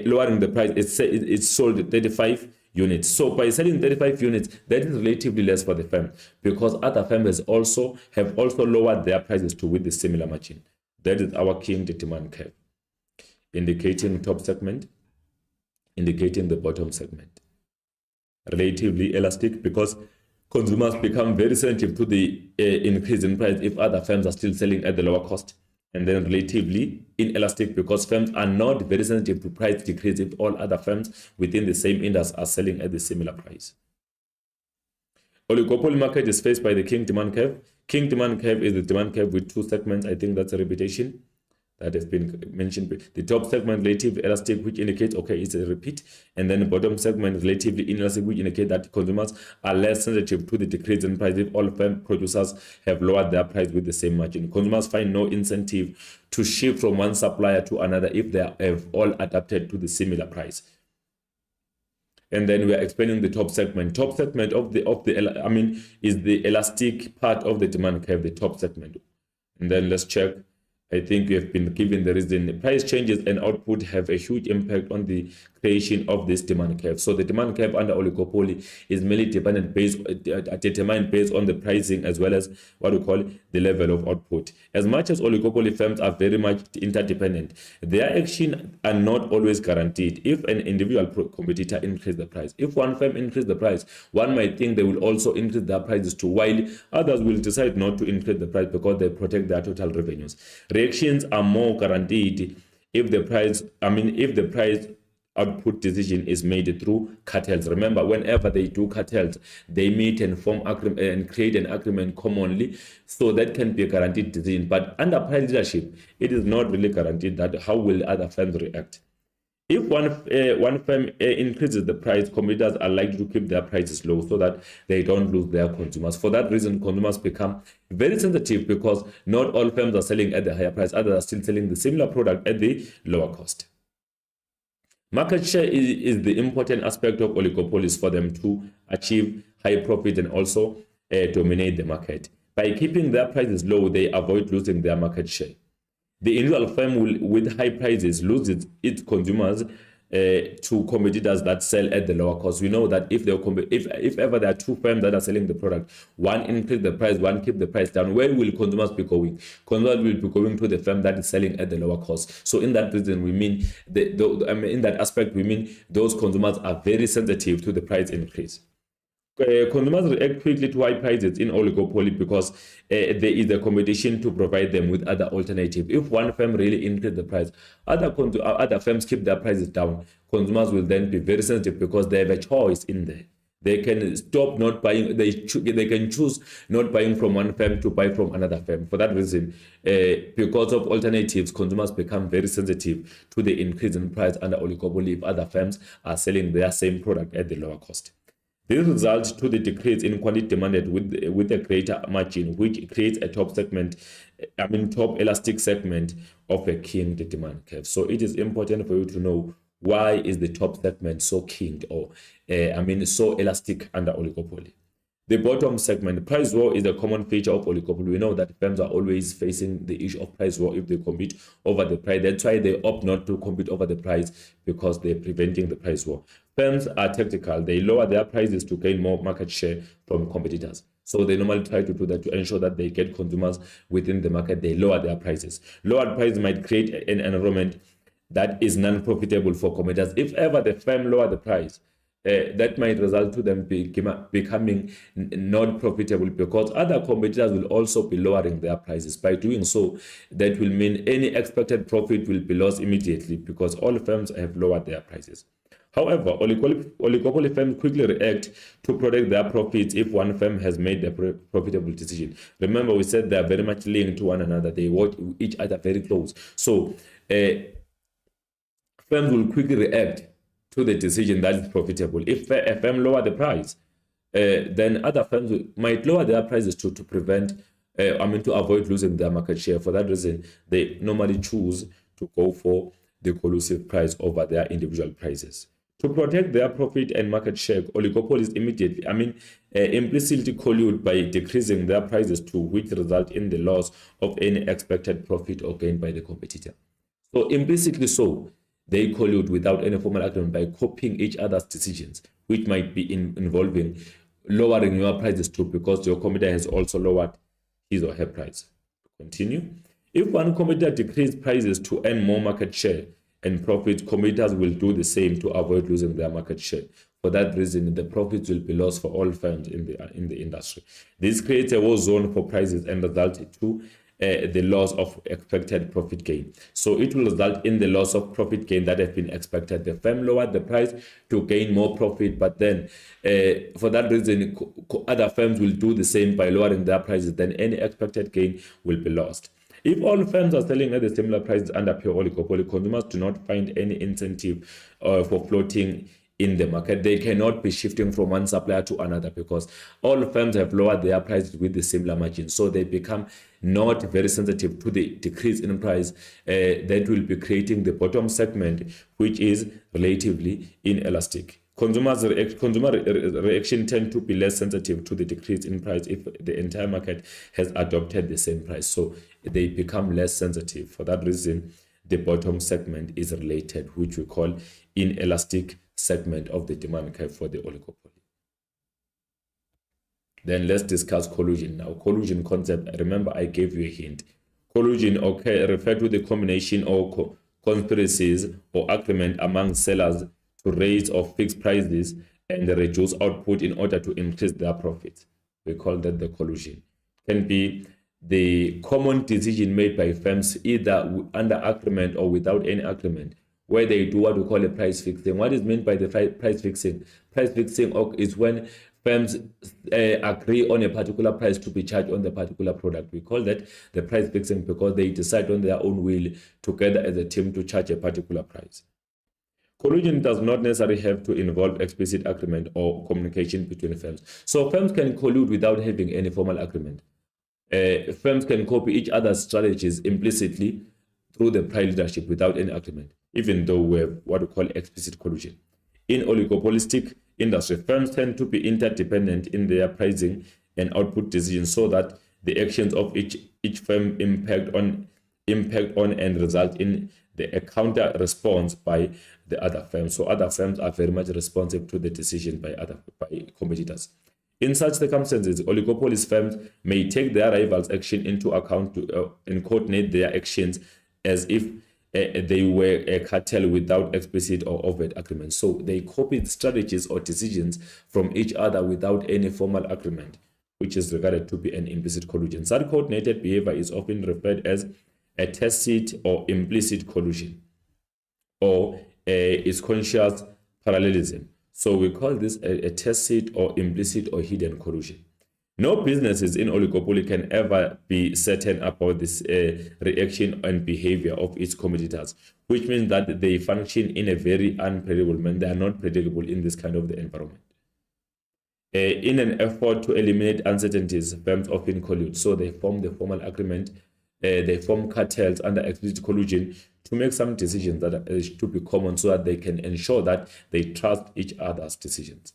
A: lowering the price, it's sold 35 units. So by selling 35 units, that is relatively less for the firm because other firms have also lowered their prices too with the similar margin. That is our key demand curve, indicating top segment, indicating the bottom segment. Relatively elastic because consumers become very sensitive to the increase in price if other firms are still selling at the lower cost. And then relatively inelastic because firms are not very sensitive to price decrease if all other firms within the same industry are selling at the similar price. Oligopoly market is faced by the king demand curve. King demand curve is the demand curve with two segments. I think that's a repetition that has been mentioned. The top segment relative elastic, which indicates okay, it's a repeat, and then the bottom segment relatively inelastic, which indicates that consumers are less sensitive to the decrease in price if all firm producers have lowered their price with the same margin. Consumers find no incentive to shift from one supplier to another if they have all adapted to the similar price. And then we are explaining the top segment. Top segment is the elastic part of the demand curve, the top segment. And then let's check. I think we have been given the reason. Price changes and output have a huge impact on the creation of this demand curve. So the demand curve under oligopoly is mainly determined based on the pricing as well as what we call the level of output. As much as oligopoly firms are very much interdependent, their action are not always guaranteed. If an individual competitor increases the price, if one firm increases the price, one might think they will also increase their prices too, while others will decide not to increase the price because they protect their total revenues. Reactions are more guaranteed if the price output decision is made through cartels. Remember, whenever they do cartels, they meet and form agreement and create an agreement commonly, so that can be a guaranteed decision. But under price leadership, it is not really guaranteed that how will other firms react. If one firm increases the price, competitors are likely to keep their prices low so that they don't lose their consumers. For that reason, consumers become very sensitive because not all firms are selling at the higher price. Others are still selling the similar product at the lower cost. Market share is the important aspect of oligopolies for them to achieve high profit and also dominate the market. By keeping their prices low, they avoid losing their market share. The individual firm will, with high prices, lose its consumers to competitors that sell at the lower cost. We know that if ever there are two firms that are selling the product, one increase the price, one keep the price down, where will consumers be going? Consumers will be going to the firm that is selling at the lower cost. So in that reason, we mean in that aspect, we mean those consumers are very sensitive to the price increase. Consumers react quickly to high prices in oligopoly because there is a competition to provide them with other alternatives. If one firm really increases the price, other firms keep their prices down. Consumers will then be very sensitive because they have a choice in there. They can stop not buying. They can choose not buying from one firm to buy from another firm. For that reason, because of alternatives, consumers become very sensitive to the increase in price under oligopoly if other firms are selling their same product at the lower cost. This results to the decrease in quantity demanded with a greater margin, which creates a top elastic segment of a kinged demand curve. So it is important for you to know why is the top segment so kinged or so elastic under oligopoly. The bottom segment, price war, is a common feature of oligopoly. We know that firms are always facing the issue of price war if they compete over the price. That's why they opt not to compete over the price, because they're preventing the price war. Firms are tactical. They lower their prices to gain more market share from competitors. So they normally try to do that to ensure that they get consumers within the market. They lower their prices. Lowered prices might create an environment that is non-profitable for competitors. If ever the firm lower the price, that might result to them becoming not profitable, because other competitors will also be lowering their prices. By doing so, that will mean any expected profit will be lost immediately because all firms have lowered their prices. However, oligopoly firms quickly react to protect their profits if one firm has made a profitable decision. Remember, we said they are very much linked to one another. They watch each other very close. So firms will quickly react to the decision that is profitable. If a firm lower the price, then other firms might lower their prices to prevent, to avoid losing their market share. For that reason, they normally choose to go for the collusive price over their individual prices. To protect their profit and market share, oligopolies implicitly collude by decreasing their prices to which result in the loss of any expected profit or gain by the competitor. So implicitly so, they collude without any formal agreement by copying each other's decisions, which might be involving lowering your prices too, because your competitor has also lowered his or her price. Continue. If one competitor decreases prices to earn more market share and profits, competitors will do the same to avoid losing their market share. For that reason, the profits will be lost for all firms in the industry. This creates a war zone for prices and results to the loss of expected profit gain. So it will result in the loss of profit gain that has been expected. The firm lowered the price to gain more profit, but then for that reason, other firms will do the same by lowering their prices. Then any expected gain will be lost. If all firms are selling at the similar prices under pure oligopoly, consumers do not find any incentive for floating in the market. They cannot be shifting from one supplier to another because all firms have lowered their prices with the similar margin. So they become not very sensitive to the decrease in price that will be creating the bottom segment, which is relatively inelastic. Consumer reaction tend to be less sensitive to the decrease in price if the entire market has adopted the same price. So they become less sensitive. For that reason, the bottom segment is related, which we call inelastic segment of the demand curve for the oligopoly. Then let's discuss collusion now. Collusion concept, remember I gave you a hint. Collusion refer to the combination or conspiracies or agreement among sellers to raise or fix prices and reduce output in order to increase their profits. We call that the collusion. Can be the common decision made by firms either under agreement or without any agreement, where they do what we call a price fixing. What is meant by the price fixing? Price fixing is when firms agree on a particular price to be charged on the particular product. We call that the price fixing because they decide on their own will together as a team to charge a particular price. Collusion does not necessarily have to involve explicit agreement or communication between firms. So firms can collude without having any formal agreement. Firms can copy each other's strategies implicitly through the price leadership without any agreement, even though we have what we call explicit collusion. In oligopolistic industry, firms tend to be interdependent in their pricing and output decisions, so that the actions of each firm impact on and result in a counter response by the other firms. So other firms are very much responsive to the decision by competitors. In such circumstances, oligopolist firms may take their rivals' action into account and coordinate their actions as if they were a cartel without explicit or overt agreement. So they copy strategies or decisions from each other without any formal agreement, which is regarded to be an implicit collusion. Such coordinated behavior is often referred as a tacit or implicit collusion, or is conscious parallelism. So we call this a tacit or implicit or hidden collusion. No businesses in oligopoly can ever be certain about this reaction and behavior of its competitors, which means that they function in a very unpredictable manner. They are not predictable in this kind of the environment. In an effort to eliminate uncertainties, firms often collude. So they form the formal agreement, they form cartels under explicit collusion to make some decisions that to be common, so that they can ensure that they trust each other's decisions.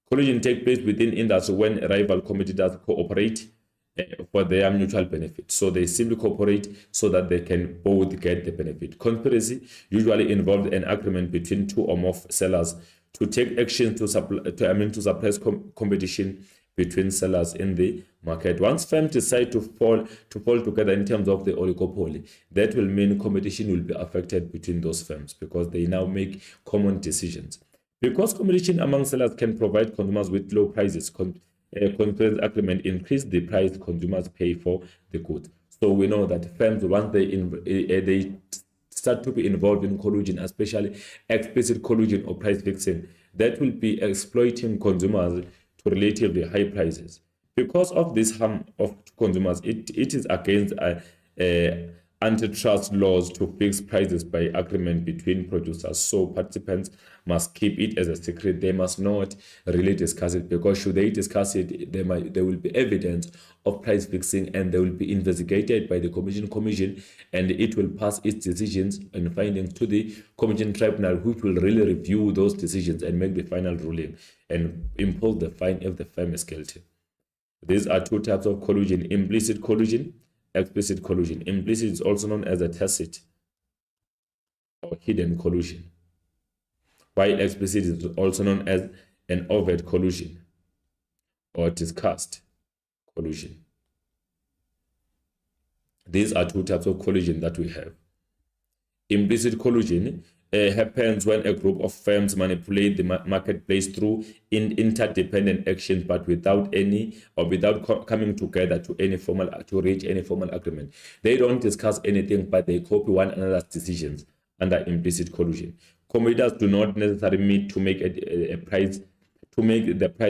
A: Collusion takes place within industry when rival competitors cooperate for their mutual benefit. So they simply cooperate so that they can both get the benefit. Conspiracy usually involves an agreement between two or more sellers to take action to suppress competition between sellers in the market. Once firms decide to fall together in terms of the oligopoly, that will mean competition will be affected between those firms, because they now make common decisions. Because competition among sellers can provide consumers with low prices, conspiracy agreement increase the price consumers pay for the goods. So we know that firms, once they start to be involved in collusion, especially explicit collusion or price fixing, that will be exploiting consumers to relatively high prices. Because of this harm of consumers, it is against antitrust laws to fix prices by agreement between producers. So participants must keep it as a secret. They must not really discuss it, because should they discuss it, there will be evidence of price fixing, and they will be investigated by the commission, and it will pass its decisions and findings to the commission tribunal, which will really review those decisions and make the final ruling and impose the fine if the firm is guilty. These are two types of collusion: implicit collusion, explicit collusion. Implicit is also known as a tacit or hidden collusion, while explicit is also known as an overt collusion or discussed collusion. These are two types of collusion that we have. Implicit collusion happens when a group of firms manipulate the marketplace through interdependent actions, but without coming together to reach any formal agreement. They don't discuss anything, but they copy one another's decisions under implicit collusion. Competitors do not necessarily meet to make the price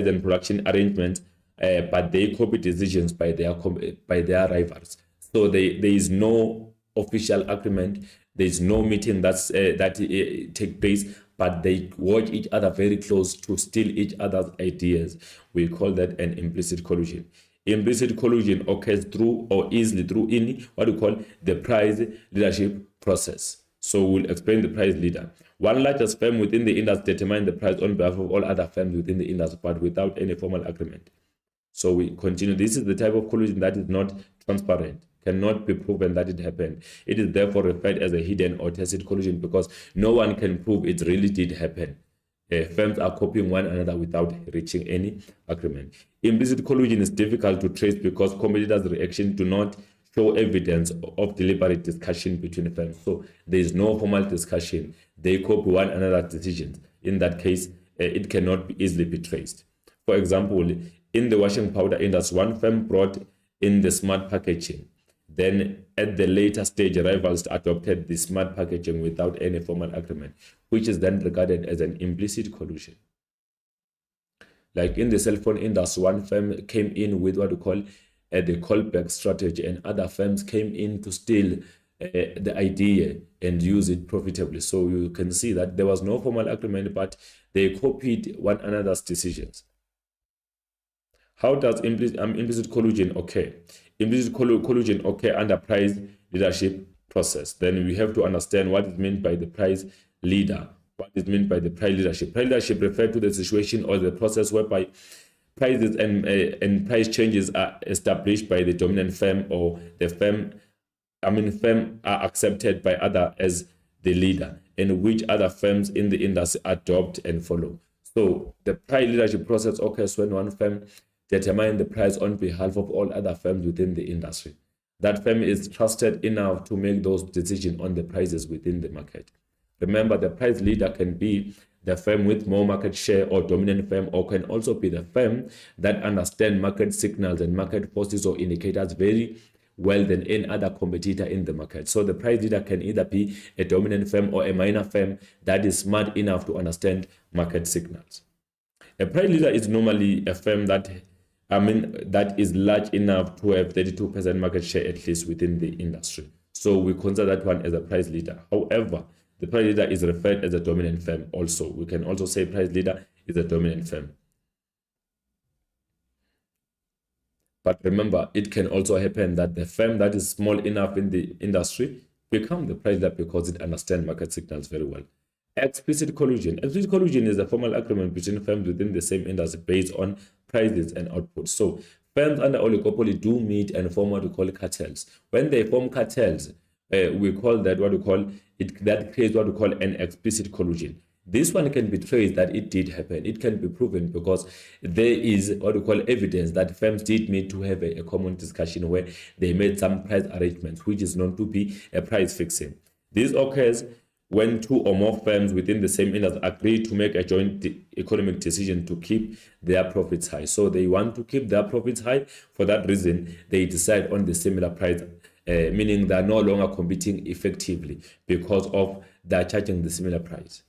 A: and production arrangements, but they copy decisions by their rivals. So there is no official agreement. There is no meeting that take place, but they watch each other very close to steal each other's ideas. We call that an implicit collusion. Implicit collusion occurs through or easily through what we call the price leadership process. So we'll explain the price leader. One largest firm within the industry determines the price on behalf of all other firms within the industry, but without any formal agreement. So we continue. This is the type of collusion that is not transparent, cannot be proven that it happened. It is therefore referred as a hidden or tacit collusion, because no one can prove it really did happen. Firms are copying one another without reaching any agreement. Implicit collusion is difficult to trace because competitors' reactions do not show evidence of deliberate discussion between firms. So there is no formal discussion. They copy one another's decisions. In that case, it cannot easily be traced. For example, in the washing powder industry, one firm brought in the smart packaging. Then at the later stage, rivals adopted the smart packaging without any formal agreement, which is then regarded as an implicit collusion. Like in the cell phone industry, one firm came in with what we call the callback strategy, and other firms came in to steal the idea and use it profitably. So you can see that there was no formal agreement, but they copied one another's decisions. How does implicit collusion occur? Implicit collusion occur under price leadership process. Then we have to understand what is meant by the price leader. What is meant by the price leadership? Price leadership refers to the situation or the process whereby prices and price changes are established by the dominant firm, or the firm are accepted by other as the leader, and which other firms in the industry adopt and follow. So the price leadership process occurs when one firm determines the price on behalf of all other firms within the industry. That firm is trusted enough to make those decisions on the prices within the market. Remember, the price leader can be the firm with more market share or dominant firm, or can also be the firm that understands market signals and market forces or indicators very well than any other competitor in the market. So the price leader can either be a dominant firm or a minor firm that is smart enough to understand market signals. A price leader is normally a firm that is large enough to have 32% market share at least within the industry. So we consider that one as a price leader. However, the price leader is referred as a dominant firm also. We can also say price leader is a dominant firm. But remember, it can also happen that the firm that is small enough in the industry become the price leader because it understands market signals very well. Explicit collusion. Explicit collusion is a formal agreement between firms within the same industry based on prices and output. So firms under oligopoly do meet and form what we call cartels. When they form cartels, we call that what we call it, that creates what we call an explicit collusion. This one can be traced that it did happen. It can be proven because there is what we call evidence that firms did meet to have a common discussion where they made some price arrangements, which is known to be a price fixing. This occurs when two or more firms within the same industry agree to make a joint economic decision to keep their profits high. So they want to keep their profits high. For that reason, they decide on the similar price, meaning they are no longer competing effectively because of they are charging the similar price.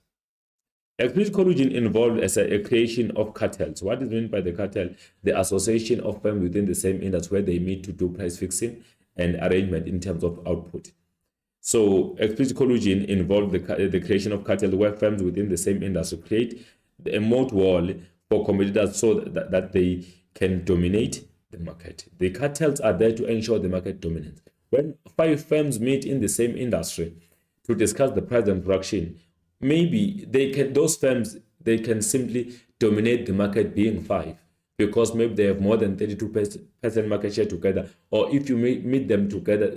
A: Explicit collusion involved as a creation of cartels. What is meant by the cartel? The association of firms within the same industry where they meet to do price fixing and arrangement in terms of output. So explicit collusion involved the creation of cartels where firms within the same industry create a moat wall for competitors so that they can dominate the market. The cartels are there to ensure the market dominance. When 5 firms meet in the same industry to discuss the price and production, maybe those firms can simply dominate the market being 5, because maybe they have more than 32% market share together. Or if you mix them together,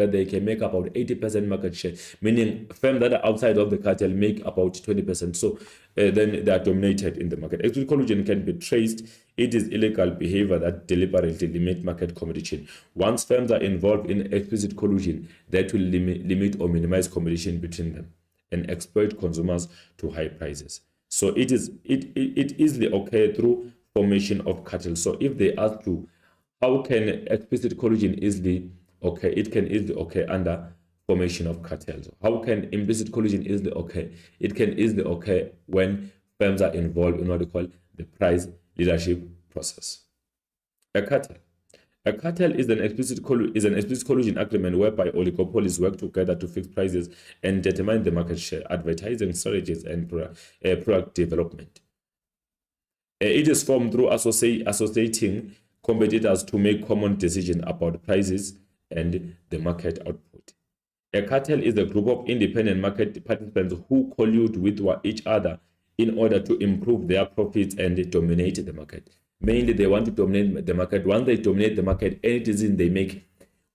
A: they can make about 80% market share, meaning firms that are outside of the cartel make about 20%. So then they are dominated in the market. Explicit collusion can be traced. It is illegal behavior that deliberately limit market competition. Once firms are involved in explicit collusion, that will limit or minimize competition between them and exploit consumers to high prices. So it easily occur through formation of cartels. So if they ask you, how can explicit collusion easily occur? It can easily occur under formation of cartels. How can implicit collusion easily occur? It can easily occur when firms are involved in what we call the price leadership process. A cartel. A cartel is an explicit collusion agreement whereby oligopolies work together to fix prices and determine the market share, advertising strategies, and product development. It is formed through associating competitors to make common decisions about prices and the market output. A cartel is a group of independent market participants who collude with each other in order to improve their profits and dominate the market. Mainly, they want to dominate the market. Once they dominate the market, any decision they make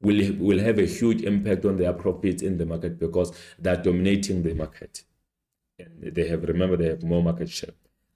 A: will have a huge impact on their profits in the market because they're dominating the market. And they have more market share.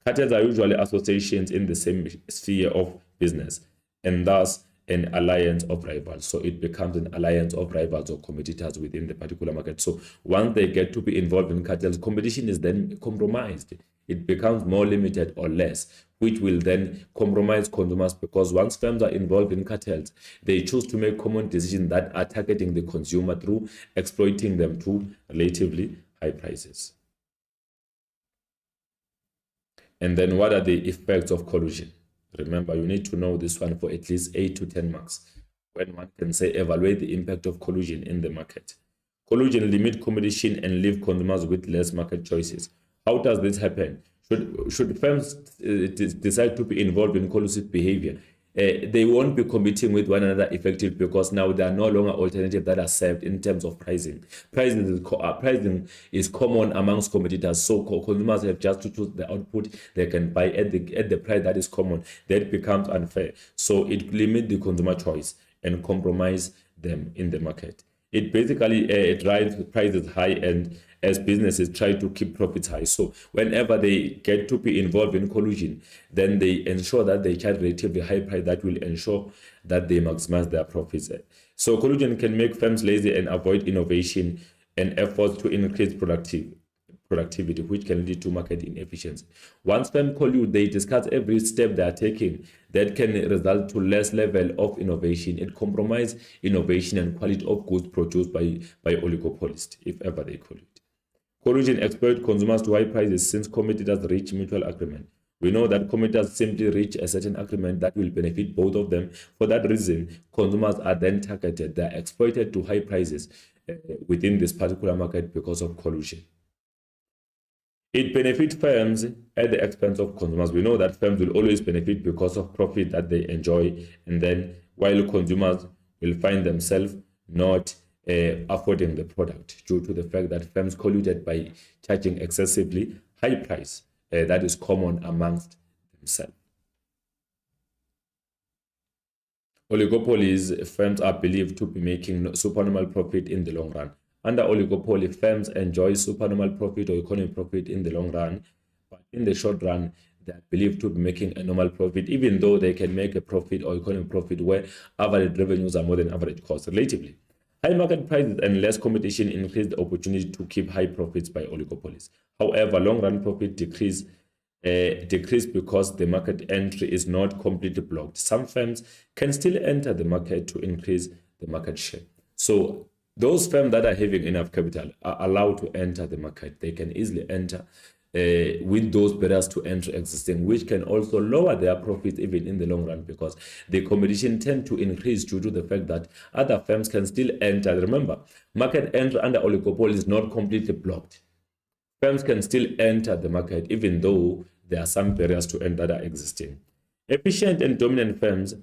A: Cartels are usually associations in the same sphere of business, and thus an alliance of rivals. So it becomes an alliance of rivals or competitors within the particular market. So once they get to be involved in cartels, competition is then compromised. It becomes more limited or less, which will then compromise consumers, because once firms are involved in cartels, they choose to make common decisions that are targeting the consumer through exploiting them to relatively high prices. And then what are the effects of collusion? Remember, you need to know this one for at least 8 to 10 marks. When one can say evaluate the impact of collusion in the market. Collusion limit competition and leave consumers with less market choices. How does this happen? Should firms decide to be involved in collusive behavior, they won't be competing with one another effectively, because now there are no longer alternatives that are served in terms of pricing. Pricing is common amongst competitors, so consumers have just to choose the output they can buy at the price that is common. That becomes unfair. So it limits the consumer choice and compromise them in the market. It basically drives prices high, and as businesses try to keep profits high. So whenever they get to be involved in collusion, then they ensure that they charge relatively high price that will ensure that they maximize their profits. So collusion can make firms lazy and avoid innovation and efforts to increase productivity, which can lead to market inefficiency. Once firms collude, they discuss every step they are taking that can result to less level of innovation. It compromises innovation and quality of goods produced by oligopolists, if ever they collude. Collusion exploits consumers to high prices since competitors reach mutual agreement. We know that competitors simply reach a certain agreement that will benefit both of them. For that reason, consumers are then targeted. They are exploited to high prices within this particular market because of collusion. It benefits firms at the expense of consumers. We know that firms will always benefit because of profit that they enjoy, and then while consumers will find themselves not affording the product due to the fact that firms colluded by charging excessively high price that is common amongst themselves. Oligopolies, firms are believed to be making supernormal profit in the long run. Under oligopoly, firms enjoy supernormal profit or economic profit in the long run, but in the short run, they are believed to be making a normal profit, even though they can make a profit or economic profit where average revenues are more than average costs relatively. High market prices and less competition increase the opportunity to keep high profits by oligopolies. However, long-run profit decrease because the market entry is not completely blocked. Some firms can still enter the market to increase the market share. So those firms that are having enough capital are allowed to enter the market. They can easily enter with those barriers to entry existing, which can also lower their profits even in the long run, because the competition tend to increase due to the fact that other firms can still enter. Remember, market entry under oligopoly is not completely blocked. Firms can still enter the market even though there are some barriers to enter that are existing. Efficient and dominant firms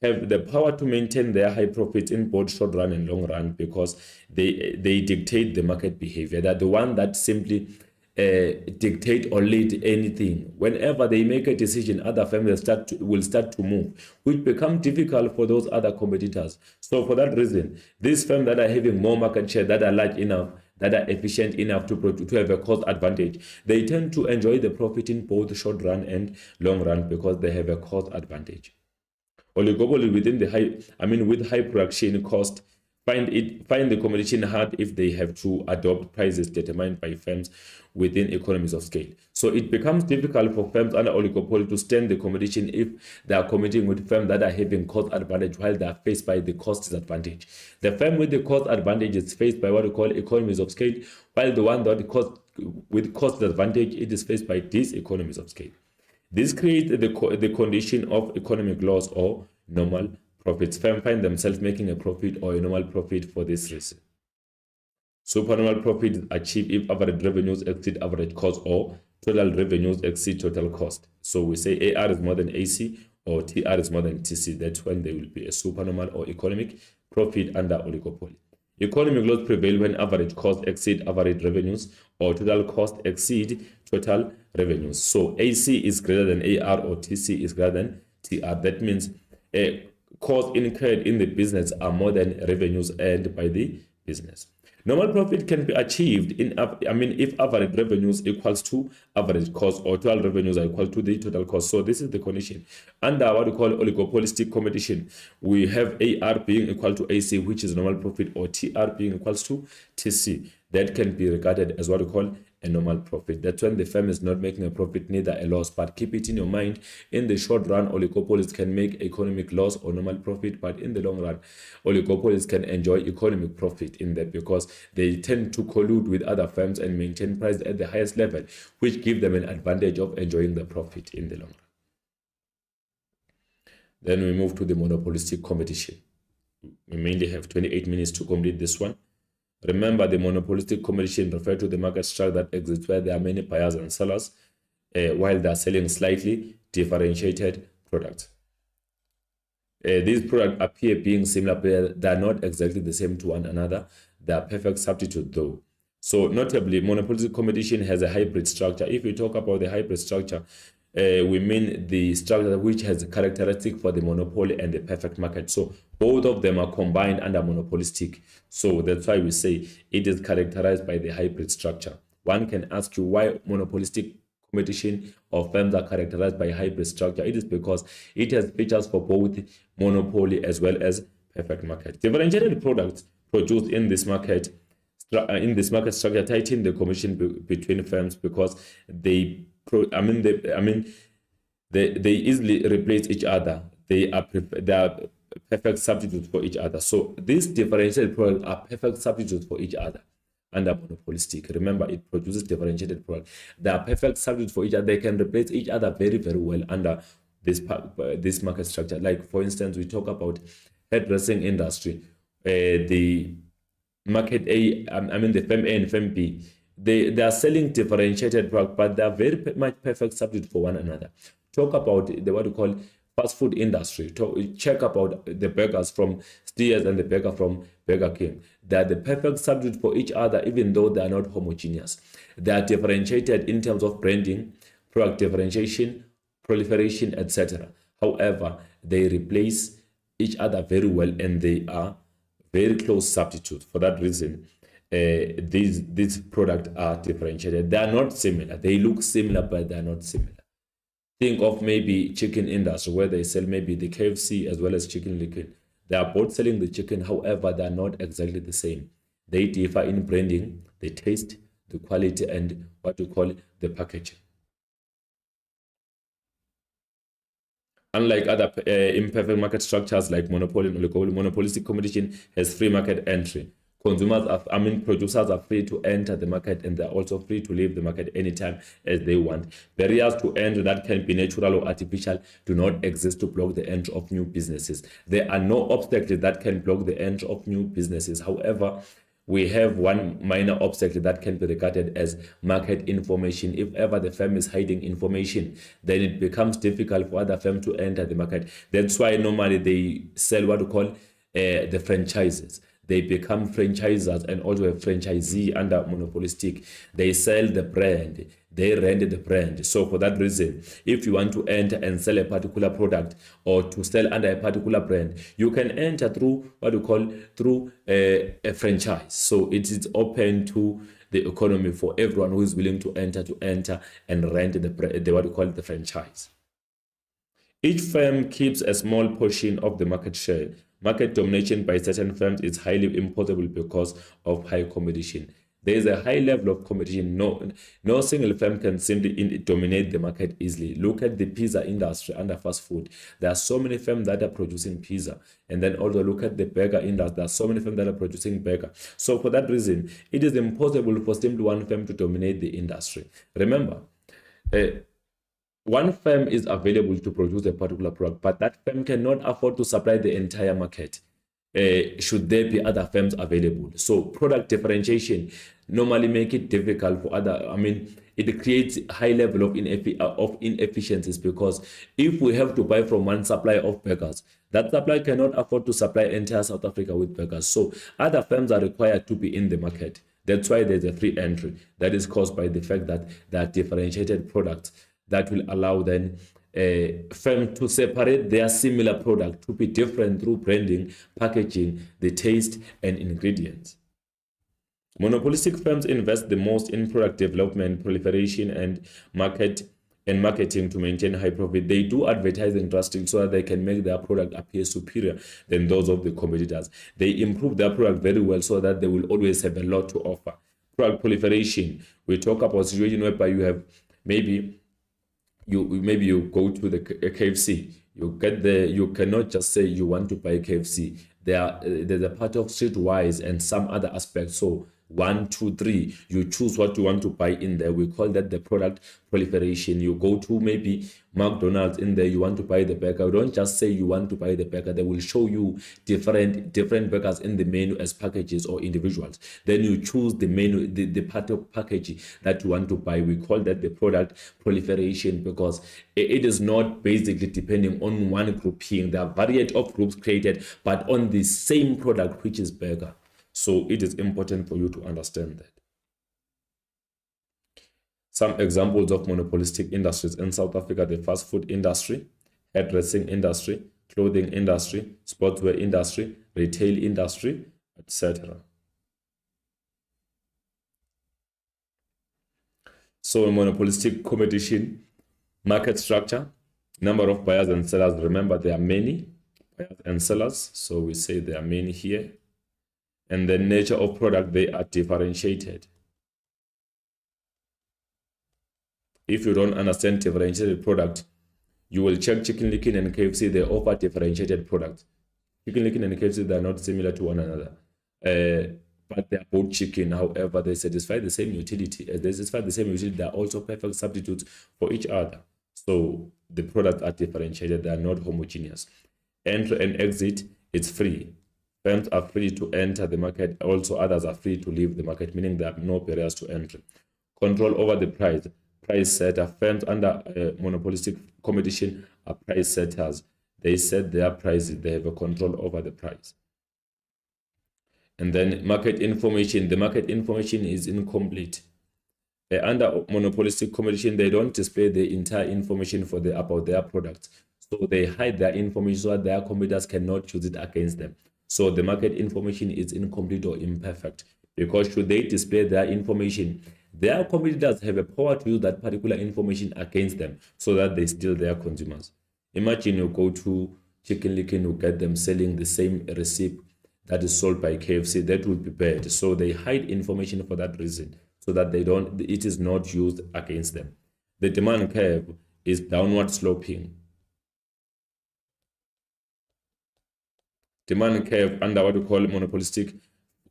A: have the power to maintain their high profits in both short run and long run because they dictate the market behavior. They're the one that simply dictate or lead anything. Whenever they make a decision, other firms will start to move, which become difficult for those other competitors. So for that reason, these firms that are having more market share, that are large enough, that are efficient enough to have a cost advantage, they tend to enjoy the profit in both short run and long run because they have a cost advantage. Oligopoly with high production cost find the competition hard if they have to adopt prices determined by firms within economies of scale. So it becomes difficult for firms under oligopoly to stand the competition if they are competing with firms that are having cost advantage while they are faced by the cost disadvantage. The firm with the cost advantage is faced by what we call economies of scale, while the one that with cost disadvantage, it is faced by diseconomies of scale. This creates the condition of economic loss or normal profits. Firms find themselves making a profit or a normal profit for this reason. Supernormal profit is achieved if average revenues exceed average cost or total revenues exceed total cost. So we say AR is more than AC or TR is more than TC. That's when there will be a supernormal or economic profit under oligopoly. Economic loss prevail when average cost exceed average revenues or total cost exceed total revenues. So AC is greater than AR or TC is greater than TR. That means costs incurred in the business are more than revenues earned by the business. Normal profit can be achieved if average revenues equals to average cost or total revenues are equal to the total cost. So this is the condition. Under what we call oligopolistic competition, we have AR being equal to AC, which is normal profit, or TR being equals to TC. That can be regarded as what we call a normal profit. That's when the firm is not making a profit, neither a loss. But keep it in your mind, in the short run, oligopolies can make economic loss or normal profit, but in the long run, oligopolies can enjoy economic profit in that because they tend to collude with other firms and maintain price at the highest level, which give them an advantage of enjoying the profit in the long run. Then we move to the monopolistic competition. We mainly have 28 minutes to complete this one. Remember, the monopolistic competition refers to the market structure that exists where there are many buyers and sellers while they are selling slightly differentiated products. These products appear being similar, but they are not exactly the same to one another. They are perfect substitute though. So notably, monopolistic competition has a hybrid structure. If we talk about the hybrid structure, we mean the structure which has a characteristic for the monopoly and the perfect market. So both of them are combined under monopolistic. So that's why we say it is characterized by the hybrid structure. One can ask you why monopolistic competition or firms are characterized by hybrid structure. It is because it has features for both monopoly as well as perfect market. Differentiated products produced in this market structure tighten the competition between firms because they easily replace each other. They are perfect substitutes for each other. So these differentiated products are perfect substitutes for each other under monopolistic. Remember, it produces differentiated products. They are perfect substitutes for each other. They can replace each other very, very well under this market structure. Like for instance, we talk about hairdressing industry. The market A, the firm A and firm B, they are selling differentiated products, but they are very much perfect substitute for one another. Talk about the what we call fast food industry. Check about the burgers from Steers and the burger from Burger King. They are the perfect substitute for each other, even though they are not homogeneous. They are differentiated in terms of branding, product differentiation, proliferation, etc. However, they replace each other very well, and they are very close substitute. For that reason, these products are differentiated. They are not similar. They look similar, but they are not similar. Think of maybe chicken industry where they sell maybe the KFC as well as Chicken Licken. They are both selling the chicken, however, they are not exactly the same. They differ in branding, the taste, the quality, and what you call the packaging. Unlike other imperfect market structures like monopoly and oligopoly, monopolistic competition has free market entry. Producers are free to enter the market, and they're also free to leave the market anytime as they want. Barriers to entry that can be natural or artificial do not exist to block the entry of new businesses. There are no obstacles that can block the entry of new businesses. However, we have one minor obstacle that can be regarded as market information. If ever the firm is hiding information, then it becomes difficult for other firms to enter the market. That's why normally they sell what we call the franchises. They become franchisers and also a franchisee under monopolistic. They sell the brand, they rent the brand. So for that reason, if you want to enter and sell a particular product or to sell under a particular brand, you can enter through what we call through a franchise. So it is open to the economy for everyone who is willing to enter and rent the what we call the franchise. Each firm keeps a small portion of the market share. Market domination by certain firms is highly impossible because of high competition. There is a high level of competition. No single firm can simply dominate the market easily. Look at the pizza industry under fast food. There are so many firms that are producing pizza. And then also look at the burger industry. There are so many firms that are producing burger. So for that reason, it is impossible for simply one firm to dominate the industry. Remember, one firm is available to produce a particular product, but that firm cannot afford to supply the entire market. Should there be other firms available? So product differentiation normally make it difficult for other, it creates high level of inefficiencies, because if we have to buy from one supplier of burgers, that supplier cannot afford to supply entire South Africa with burgers. So other firms are required to be in the market. That's why there's a free entry. That is caused by the fact that there are differentiated products that will allow then firms to separate their similar product to be different through branding, packaging, the taste, and ingredients. Monopolistic firms invest the most in product development, proliferation, and marketing to maintain high profit. They do advertising drastically so that they can make their product appear superior than those of the competitors. They improve their product very well so that they will always have a lot to offer. Product proliferation. We talk about a situation whereby you have maybe you go to the KFC, you get there, you cannot just say you want to buy KFC. There's a part of streetwise and some other aspects. So 1, 2, 3. You choose what you want to buy in there. We call that the product proliferation. You go to maybe McDonald's in there, you want to buy the burger. Don't just say you want to buy the burger. They will show you different burgers in the menu as packages or individuals. Then you choose the menu, the part of package that you want to buy. We call that the product proliferation because it is not basically depending on one grouping. There are variety of groups created, but on the same product, which is burger. So it is important for you to understand that. Some examples of monopolistic industries in South Africa: the fast food industry, hairdressing industry, clothing industry, sportswear industry, retail industry, etc. So monopolistic competition, market structure, number of buyers and sellers. Remember, there are many buyers and sellers, so we say there are many here. And the nature of product, they are differentiated. If you don't understand differentiated product, you will check Chicken Licken and KFC. They offer differentiated products. Chicken Licken and KFC, they are not similar to one another, but they are both chicken. However, they satisfy the same utility. As they satisfy the same utility, they are also perfect substitutes for each other. So the products are differentiated. They are not homogeneous. Entry and exit, it's free. Firms are free to enter the market. Also, others are free to leave the market, meaning there are no barriers to entry. Control over the price. Price setter. Firms under monopolistic competition are price setters. They set their prices. They have a control over the price. And then market information. The market information is incomplete. Under monopolistic competition, they don't display the entire information about their products. So they hide their information so that their competitors cannot use it against them. So the market information is incomplete or imperfect, because should they display their information, their competitors have a power to use that particular information against them so that they steal their consumers. Imagine you go to Chicken Licken, you get them selling the same recipe that is sold by KFC. That would be bad. So they hide information for that reason, so that it is not used against them. The demand curve is downward sloping. Demand curve under what we call monopolistic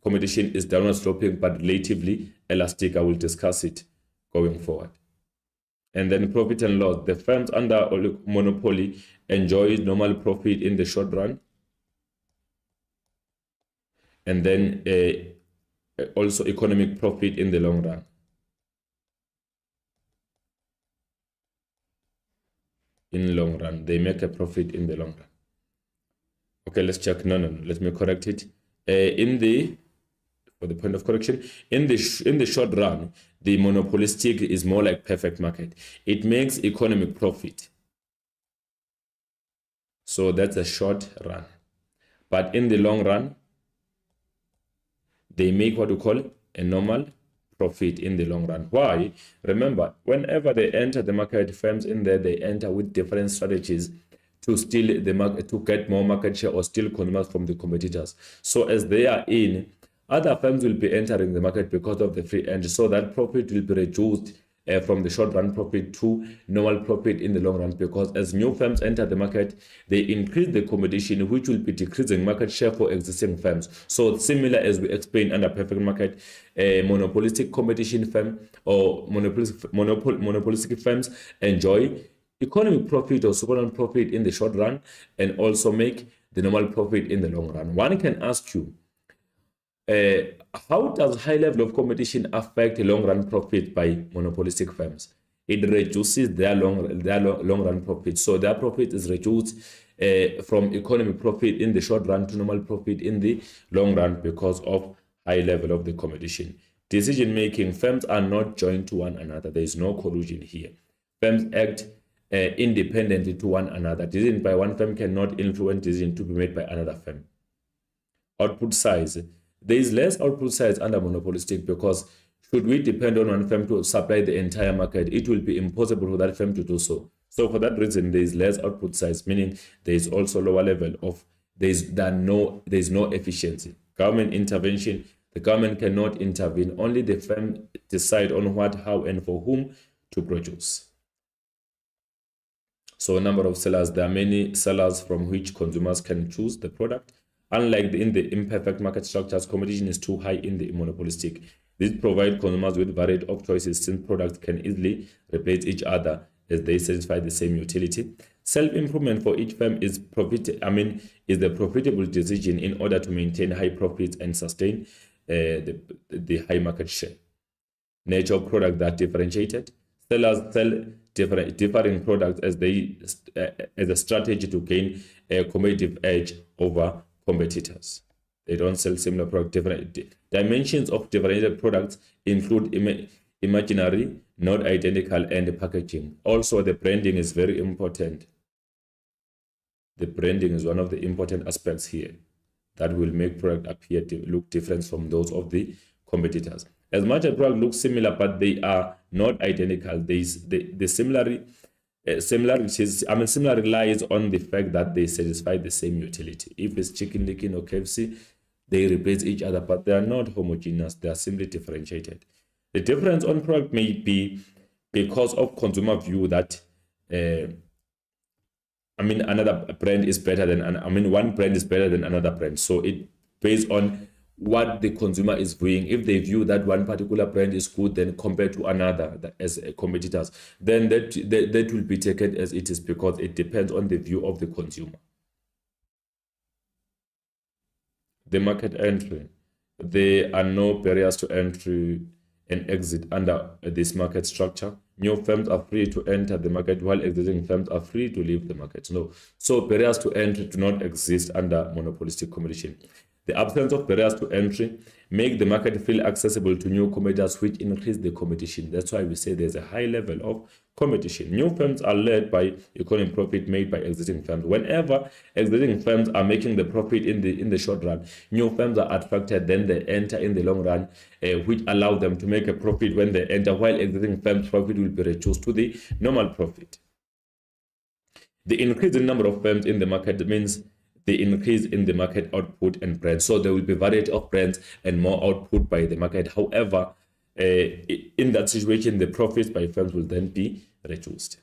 A: competition is downward sloping but relatively elastic. I will discuss it going forward. And then profit and loss. The firms under monopoly enjoy normal profit in the short run, and then also economic profit in the long run. In long run, they make a profit in the long run. Okay, let's check. No, let me correct it. For the point of correction, in the short run, the monopolistic is more like perfect market. It makes economic profit. So that's a short run. But in the long run, they make what we call a normal profit in the long run. Why? Remember, whenever they enter the market, firms in there, they enter with different strategies to steal the market, to get more market share or steal consumers from the competitors. So as they are in, other firms will be entering the market because of the free entry. So that profit will be reduced from the short run profit to normal profit in the long run, because as new firms enter the market, they increase the competition, which will be decreasing market share for existing firms. So similar as we explained under perfect market, a monopolistic competition firm or monopolistic firms enjoy economic profit or super profit in the short run and also make the normal profit in the long run. One can ask you, how does high level of competition affect long run profit by monopolistic firms? It reduces their long run profit. So their profit is reduced from economic profit in the short run to normal profit in the long run because of high level of the competition. Decision making. Firms are not joined to one another. There is no collusion here. Firms act independently to one another. Decision by one firm cannot influence decision to be made by another firm. Output size. There is less output size under monopolistic, because should we depend on one firm to supply the entire market, it will be impossible for that firm to do so. So for that reason, there is less output size, meaning there is also lower level of there is no efficiency. Government intervention. The government cannot intervene. Only the firm decide on what, how, and for whom to produce. So number of sellers. There are many sellers from which consumers can choose the product. Unlike in the imperfect market structures, competition is too high in the monopolistic. This provides consumers with variety of choices since products can easily replace each other as they satisfy the same utility. Self-improvement for each firm is the profitable decision in order to maintain high profits and sustain the high market share. Nature of product that differentiated. Sellers sell differing products as a strategy to gain a competitive edge over competitors. They don't sell similar products. Different dimensions of differentiated products include imaginary, not identical, and packaging. Also, the branding is very important. The branding is one of the important aspects here that will make product appear to look different from those of the competitors. As much as product looks similar, but they are not identical. The similarity lies on the fact that they satisfy the same utility. If it's Chicken Licken or KFC, they replace each other, but they are not homogeneous. They are simply differentiated. The difference on product may be because of consumer view that another brand is better than one brand is better than another brand. So it based on what the consumer is viewing. If they view that one particular brand is good, then compared to another as competitors, then that will be taken as it is, because it depends on the view of the consumer. The market entry. There are no barriers to entry and exit under this market structure. New firms are free to enter the market, while existing firms are free to leave the market. No. So barriers to entry do not exist under monopolistic competition. The absence of barriers to entry make the market feel accessible to new competitors, which increase the competition. That's why we say there's a high level of competition. New firms are led by economic profit made by existing firms. Whenever existing firms are making the profit in the short run, new firms are attracted, then they enter in the long run, which allow them to make a profit when they enter, while existing firms' profit will be reduced to the normal profit. The increase in number of firms in the market means the increase in the market output and brands. So there will be variety of brands and more output by the market. However, in that situation, the profits by firms will then be reduced.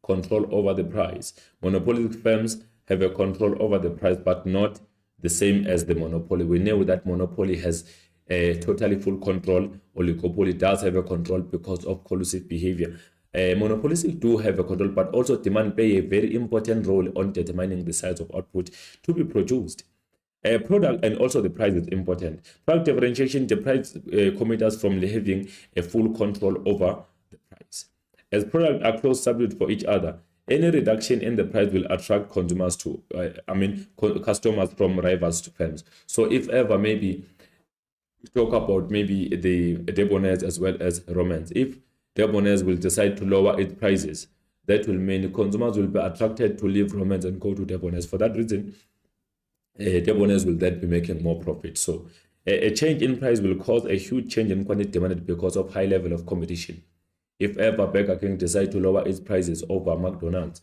A: Control over the price. Monopolistic firms have a control over the price, but not the same as the monopoly. We know that monopoly has a totally full control. Oligopoly does have a control because of collusive behavior. Monopolistic do have a control, but also demand play a very important role on determining the size of output to be produced. Product and also the price is important. Product differentiation deprives competitors from having a full control over the price. As products are close substitute for each other, any reduction in the price will attract consumers to, customers from rivals to firms. So if ever maybe talk about maybe the Debonairs as well as Romans, if Debonairs will decide to lower its prices, that will mean consumers will be attracted to leave Romans and go to Debonairs. For that reason, Debonairs will then be making more profit. So a change in price will cause a huge change in quantity demanded because of high level of competition. If ever Burger King decide to lower its prices over McDonald's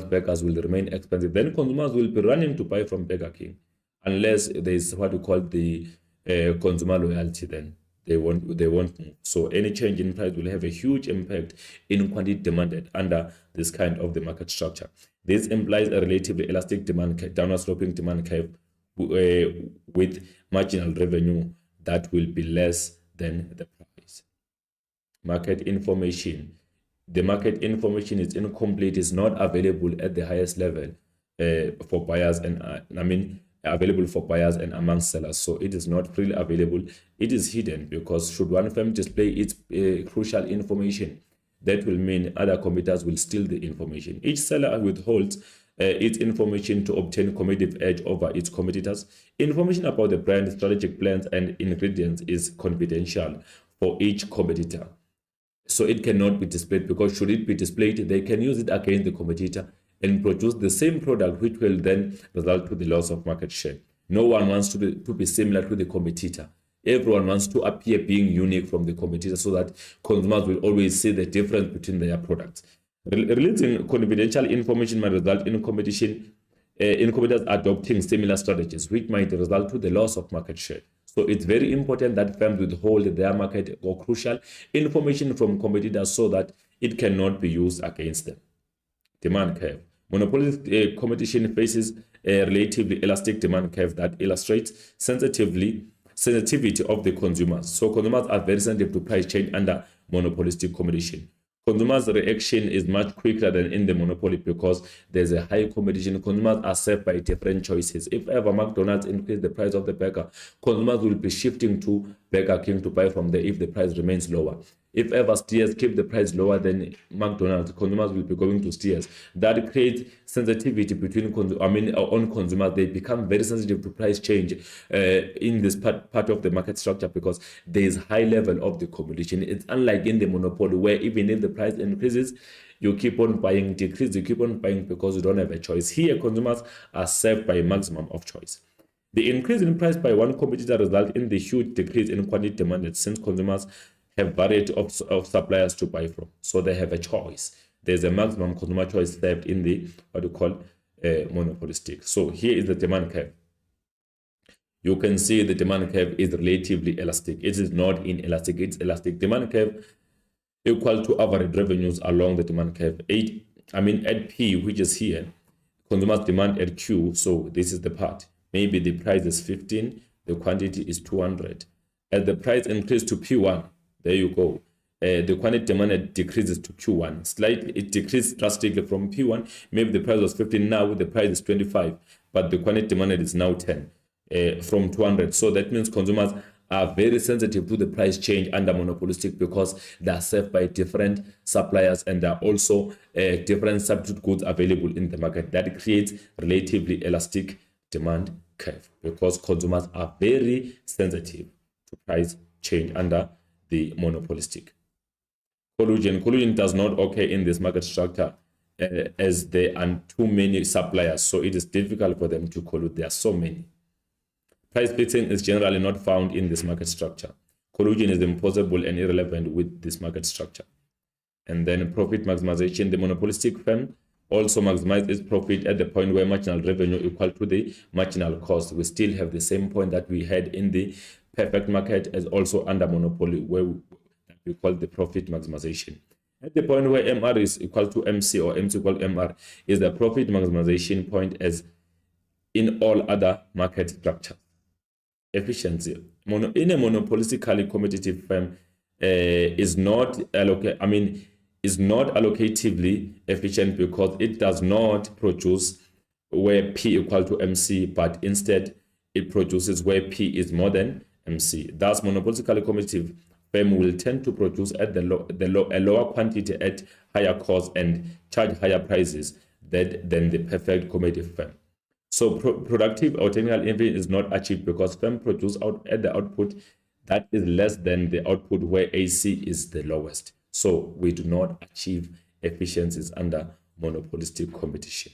A: burgers will remain expensive. Then consumers will be running to buy from Burger King, unless there is what we call the consumer loyalty. Then they won't move. So any change in price will have a huge impact in quantity demanded under this kind of the market structure. This implies a relatively elastic demand, downward sloping demand curve with marginal revenue that will be less than the price. Market information. The market information is incomplete, is not available at the highest level for buyers and available for buyers and among sellers. So it is not freely available. It is hidden, because should one firm display its crucial information, that will mean other competitors will steal the information. Each seller withholds its information to obtain competitive edge over its competitors. Information about the brand, strategic plans, and ingredients is confidential for each competitor. So it cannot be displayed, because should it be displayed, they can use it against the competitor and produce the same product, which will then result to the loss of market share. No one wants to be similar to the competitor. Everyone wants to appear being unique from the competitor, so that consumers will always see the difference between their products. Releasing confidential information might result in competitors adopting similar strategies, which might result to the loss of market share. So it's very important that firms withhold their market or crucial information from competitors, so that it cannot be used against them. Demand curve. Monopolistic competition faces a relatively elastic demand curve that illustrates sensitivity of the consumers. So consumers are very sensitive to price change under monopolistic competition. Consumers' reaction is much quicker than in the monopoly because there's a high competition. Consumers are served by different choices. If ever McDonald's increase the price of the burger, consumers will be shifting to Burger King to buy from there if the price remains lower. If ever Steers keep the price lower than McDonald's, consumers will be going to Steers. That creates sensitivity between on consumers. They become very sensitive to price change in this part of the market structure because there is high level of the competition. It's unlike in the monopoly where even if the price increases, you keep on buying, decrease, you keep on buying because you don't have a choice. Here, consumers are served by a maximum of choice. The increase in price by one competitor results in the huge decrease in quantity demanded since consumers have variety of suppliers to buy from. So they have a choice. There's a maximum consumer choice served in the, monopolistic. So here is the demand curve. You can see the demand curve is relatively elastic. It is not inelastic, it's elastic. Demand curve equal to average revenues along the demand curve. At P, which is here, consumers demand at Q, so this is the part. Maybe the price is 15, the quantity is 200. As the price increases to P1, there you go. The quantity demanded decreases to Q1. Slightly, it decreased drastically from P1. Maybe the price was 15, now the price is 25, but the quantity demanded is now 10 from 200. So that means consumers are very sensitive to the price change under monopolistic because they are served by different suppliers and there are also different substitute goods available in the market. That creates relatively elastic demand curve because consumers are very sensitive to price change under the monopolistic. Collusion does not occur in this market structure as there are too many suppliers, so it is difficult for them to collude. There are so many. Price fixing is generally not found in this market structure. Collusion is impossible and irrelevant with this market structure. And then profit maximization. The monopolistic firm also maximizes its profit at the point where marginal revenue equal to the marginal cost. We still have the same point that we had in the perfect market as also under monopoly, where we call the profit maximization. At the point where MR is equal to MC or MC equal to MR is the profit maximization point as in all other market structures. Efficiency. In a monopolistically competitive firm is not allocatively efficient because it does not produce where P equal to MC, but instead it produces where P is more than MC. Thus, monopolistically competitive firm will tend to produce at a lower quantity at higher cost and charge higher prices than the perfect competitive firm. So productive or technical efficiency is not achieved because firm produce at the output that is less than the output where AC is the lowest. So we do not achieve efficiencies under monopolistic competition.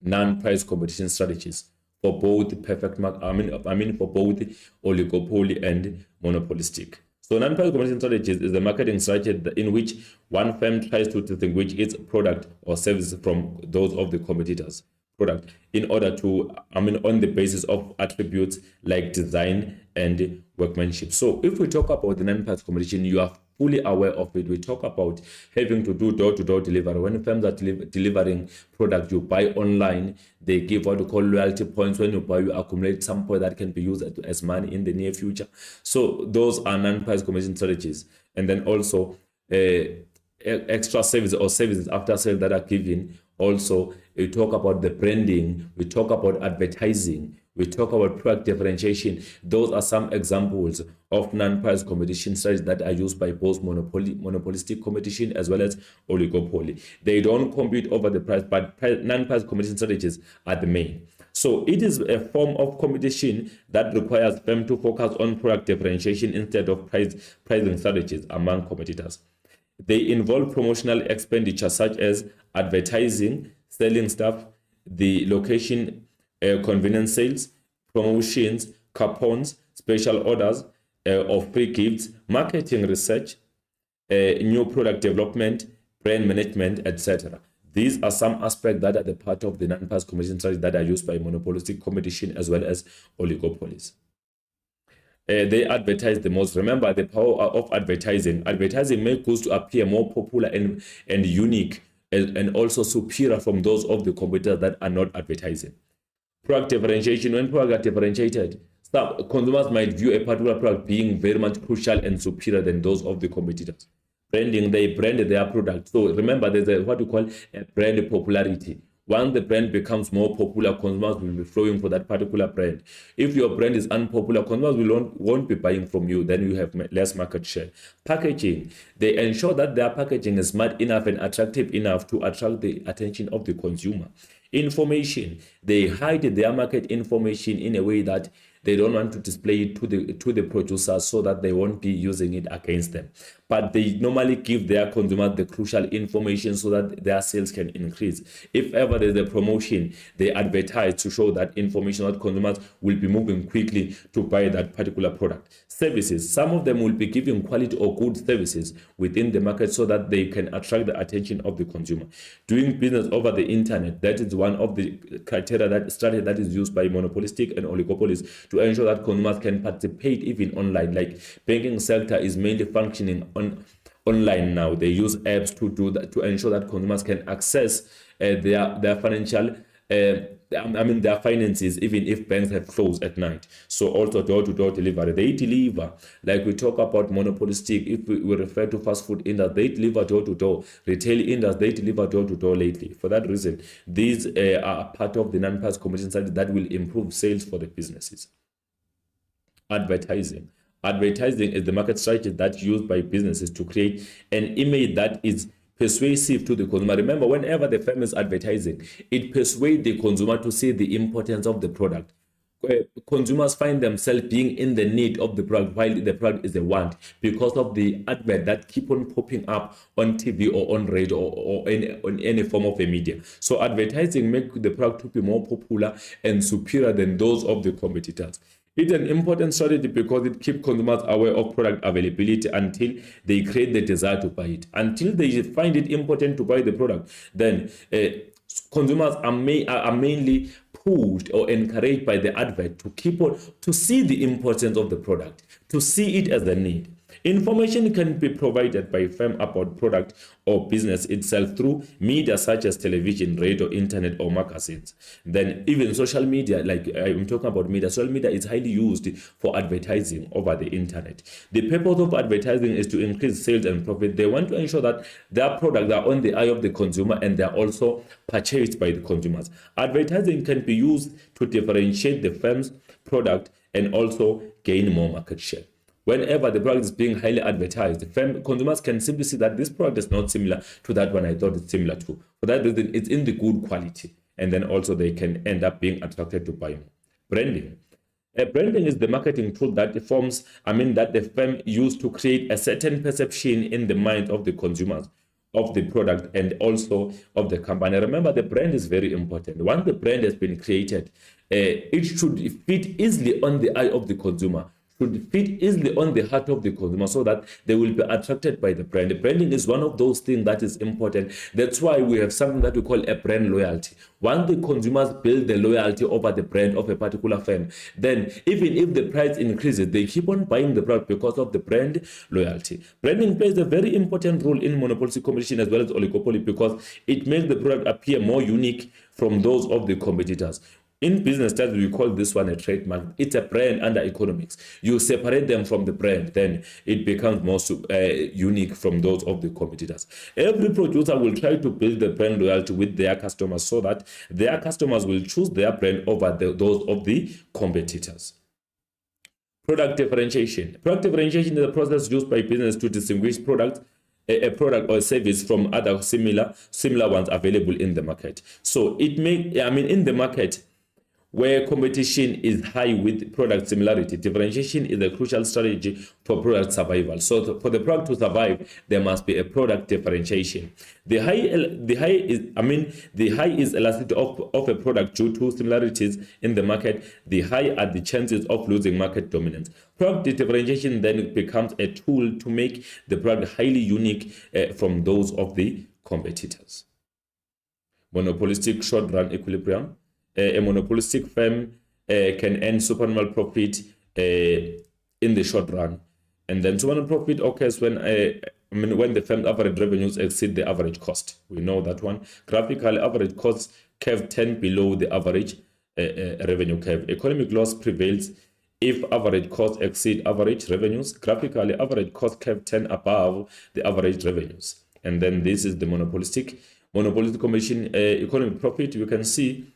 A: Non-price competition strategies for both for both oligopoly and monopolistic. So non-price competition strategies is a marketing strategy in which one firm tries to distinguish its product or service from those of the competitors' product in order to, on the basis of attributes like design and workmanship. So if we talk about the non-price competition, you are fully aware of it. We talk about having to do door-to-door delivery. When firms are delivering product, you buy online, they give what we call loyalty points. When you buy, you accumulate some point that can be used as money in the near future. So those are non-price competition strategies. And then also extra services or services after sale that are given. Also, we talk about the branding, we talk about advertising, we talk about product differentiation. Those are some examples of non-price competition strategies that are used by both monopolistic competition as well as oligopoly. They don't compete over the price, but non-price competition strategies are the main. So it is a form of competition that requires them to focus on product differentiation instead of pricing strategies among competitors. They involve promotional expenditure such as advertising, selling stuff, the location, convenience sales, promotions, coupons, special orders of free gifts, marketing research, new product development, brand management, etc. These are some aspects that are the part of the non-price competition strategies that are used by monopolistic competition as well as oligopolies. They advertise the most. Remember the power of advertising. Advertising makes goods to appear more popular and unique and also superior from those of the competitors that are not advertising. Product differentiation. When products are differentiated, some consumers might view a particular product being very much crucial and superior than those of the competitors. Branding, they brand their product. So remember, there's what we call a brand popularity. Once the brand becomes more popular, consumers will be flowing for that particular brand. If your brand is unpopular, consumers won't be buying from you, then you have less market share. Packaging, they ensure that their packaging is smart enough and attractive enough to attract the attention of the consumer. Information, they hide their market information in a way that they don't want to display it to the producers so that they won't be using it against them. But they normally give their consumers the crucial information so that their sales can increase. If ever there's a promotion, they advertise to show that information that consumers will be moving quickly to buy that particular product. Services, some of them will be giving quality or good services within the market so that they can attract the attention of the consumer. Doing business over the internet, that is one of the criteria, that strategy that is used by monopolistic and oligopolies to ensure that consumers can participate even online. Like banking sector is mainly functioning online now. They use apps to do that, to ensure that consumers can access their financial their finances even if banks have closed at night. So also door-to-door delivery, they deliver, like we talk about monopolistic, if we refer to fast food industry, they deliver door-to-door. Retail industry, they deliver door-to-door lately. For that reason, these are part of the non-pass competition strategy that will improve sales for the businesses. Advertising is the market strategy that's used by businesses to create an image that is persuasive to the consumer. Remember, whenever the firm is advertising, it persuades the consumer to see the importance of the product. Consumers find themselves being in the need of the product while the product is a want because of the advert that keep on popping up on TV or on radio or on any form of a media. So advertising makes the product to be more popular and superior than those of the competitors. It's an important strategy because it keeps consumers aware of product availability until they create the desire to buy it. Until they find it important to buy the product, then consumers are mainly pushed or encouraged by the advert to keep on to see the importance of the product, to see it as a need. Information can be provided by a firm about product or business itself through media such as television, radio, internet, or magazines. Then even social media, like I'm talking about media, social media is highly used for advertising over the internet. The purpose of advertising is to increase sales and profit. They want to ensure that their products are on the eye of the consumer and they are also purchased by the consumers. Advertising can be used to differentiate the firm's product and also gain more market share. Whenever the product is being highly advertised, consumers can simply see that this product is not similar to that one I thought it's similar to. For that reason, it's in the good quality. And then also they can end up being attracted to buy more. Branding. Branding is the marketing tool that the firm used to create a certain perception in the mind of the consumers of the product and also of the company. Remember, the brand is very important. Once the brand has been created, it should fit easily on the eye of the consumer, should fit easily on the heart of the consumer so that they will be attracted by the brand. The branding is one of those things that is important. That's why we have something that we call a brand loyalty. Once the consumers build the loyalty over the brand of a particular firm, then even if the price increases, they keep on buying the product because of the brand loyalty. Branding plays a very important role in monopolistic competition as well as oligopoly because it makes the product appear more unique from those of the competitors. In business studies, we call this one a trademark. It's a brand under economics. You separate them from the brand, then it becomes more unique from those of the competitors. Every producer will try to build the brand loyalty with their customers so that their customers will choose their brand over those of the competitors. Product differentiation. Product differentiation is a process used by business to distinguish a product or a service from other similar ones available in the market. So in the market, where competition is high with product similarity, differentiation is a crucial strategy for product survival. So for the product to survive, there must be a product differentiation. The high is elasticity of a product due to similarities in the market. The high are the chances of losing market dominance. Product differentiation then becomes a tool to make the product highly unique from those of the competitors. Monopolistic short-run equilibrium. A monopolistic firm can earn supernormal profit in the short run. And then supernormal profit occurs when when the firm's average revenues exceed the average cost. We know that one. Graphically, average cost curve 10 below the average revenue curve. Economic loss prevails if average costs exceed average revenues. Graphically, average cost curve 10 above the average revenues. And then this is the monopolistic commission economic profit. You can see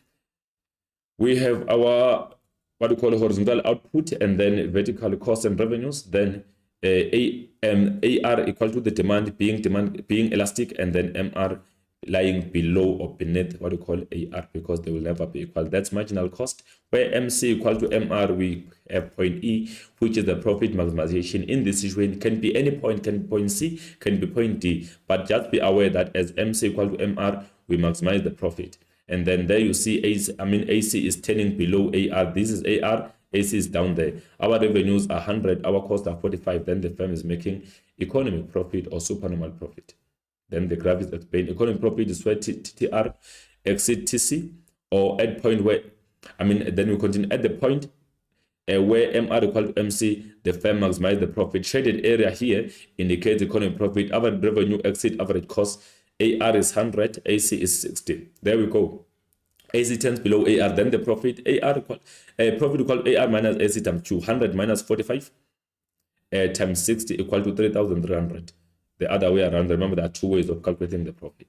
A: we have our what we call horizontal output and then vertical costs and revenues. Then AR equal to the demand being elastic, and then MR lying below or beneath what we call AR, because they will never be equal. That's marginal cost. Where MC equal to MR, we have point E, which is the profit maximization. In this situation, can be any point, can be point C, can be point D, but just be aware that as MC equal to MR, we maximize the profit. And then there you see AC is turning below AR. This is AR, AC is down there. Our revenues are 100, our costs are 45. Then the firm is making economic profit or supernormal profit. Then the graph is explained. Economic profit is where TTR exceed TC, or at point where, then we continue at the point where MR equal to MC, the firm maximize the profit. Shaded area here indicates economic profit. Average revenue exceed average cost. AR is 100, AC is 60. There we go. AC turns below AR, then the profit. Profit equal AR minus AC times 200 minus 45 times 60 equal to 3,300. The other way around. Remember, there are two ways of calculating the profit.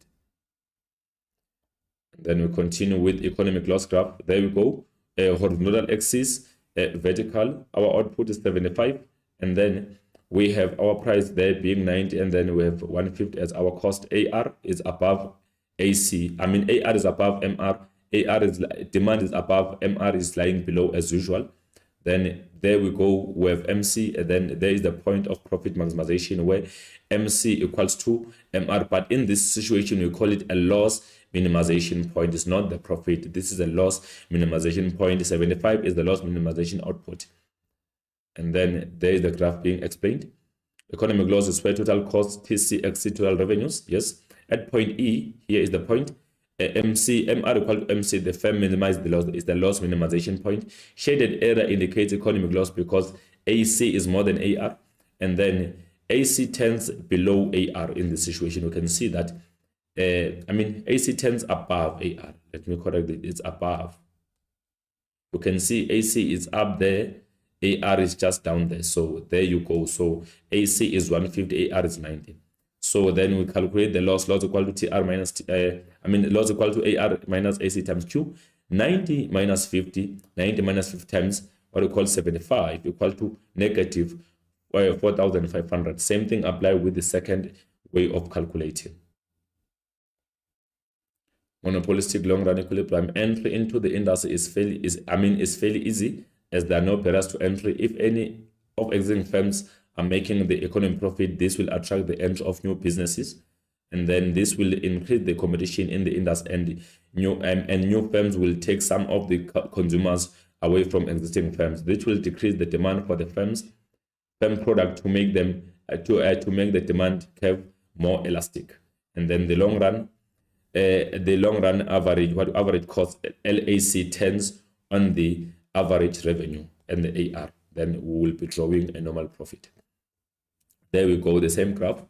A: And then we continue with economic loss graph. There we go. Horizontal axis, vertical. Our output is 75, and then we have our price there being 90, and then we have 150 as our cost. AR is above AC. AR is above MR. AR is demand is above, MR is lying below as usual. Then there we go, we have MC, and then there is the point of profit maximization where MC equals to MR. But in this situation, we call it a loss minimization point. It's not the profit. This is a loss minimization point. 75 is the loss minimization output. And then there is the graph being explained. Economic loss is where total cost TC exceed total revenues. Yes. At point E, here is the point. MR equal to MC, the firm minimize the loss, is the loss minimization point. Shaded area indicates economic loss because AC is more than AR, and then AC tends below AR. In this situation, we can see that AC tends above AR. Let me correct it, it's above. You can see AC is up there, AR is just down there. So there you go. So AC is 150, AR is 90. So then we calculate the loss equal to TR minus, loss equal to AR minus AC times Q. 90 minus 50, 90 minus 50 times what we call 75 equal to negative 4,500. Same thing apply with the second way of calculating. Monopolistic long-run equilibrium entry into the industry is fairly easy, as there are no barriers to entry. If any of existing firms are making the economic profit, this will attract the entry of new businesses, and then this will increase the competition in the industry, and new firms will take some of the consumers away from existing firms. This will decrease the demand for the firm product to make them to make the demand curve more elastic. And then the long run average cost LAC turns on the average revenue and the AR. Then we will be drawing a normal profit. There we go, the same graph.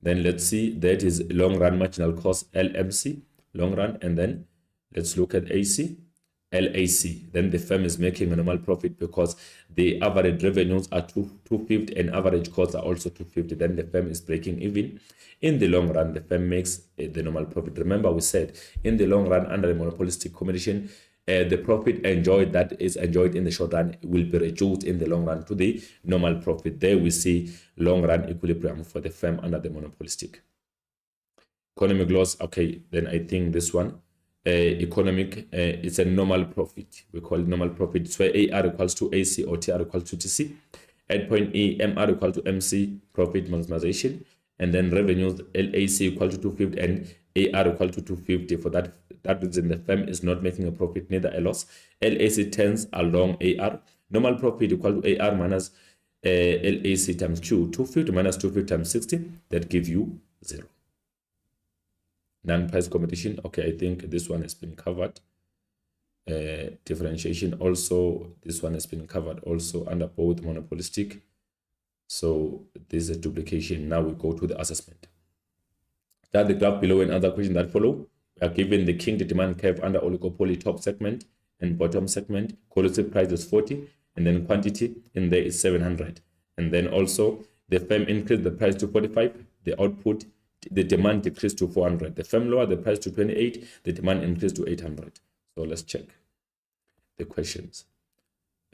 A: Then let's see, that is long run marginal cost LMC, long run, and then let's look at AC, LAC. Then the firm is making a normal profit because the average revenues are 250 and average costs are also 250. Then the firm is breaking even. In the long run, the firm makes the normal profit. Remember, we said in the long run, under the monopolistic competition, the profit that is enjoyed in the short run will be reduced in the long run to the normal profit. There we see long run equilibrium for the firm under the monopolistic. Economic loss, okay, then I think this one, it's a normal profit. We call it normal profit. It's where AR equals to AC or TR equals to TC. At point E, MR equal to MC, profit maximization. And then revenues, LAC equal to 250 and AR equal to 250. For that reason, the firm is not making a profit, neither a loss. LAC tends along AR. Normal profit equal to AR minus LAC times Q. 250 minus 250 times 60. That give you 0. Non-price competition. Okay, I think this one has been covered. Differentiation also. This one has been covered also under both monopolistic So this is a duplication. Now we go to the assessment. Start the graph below and other questions that follow. We are given the king, the demand curve under oligopoly top segment and bottom segment. Collective price is 40, and then quantity in there is 700. And then also the firm increased the price to 45, the output, the demand decreased to 400. The firm lowered the price to 28, the demand increased to 800. So let's check the questions.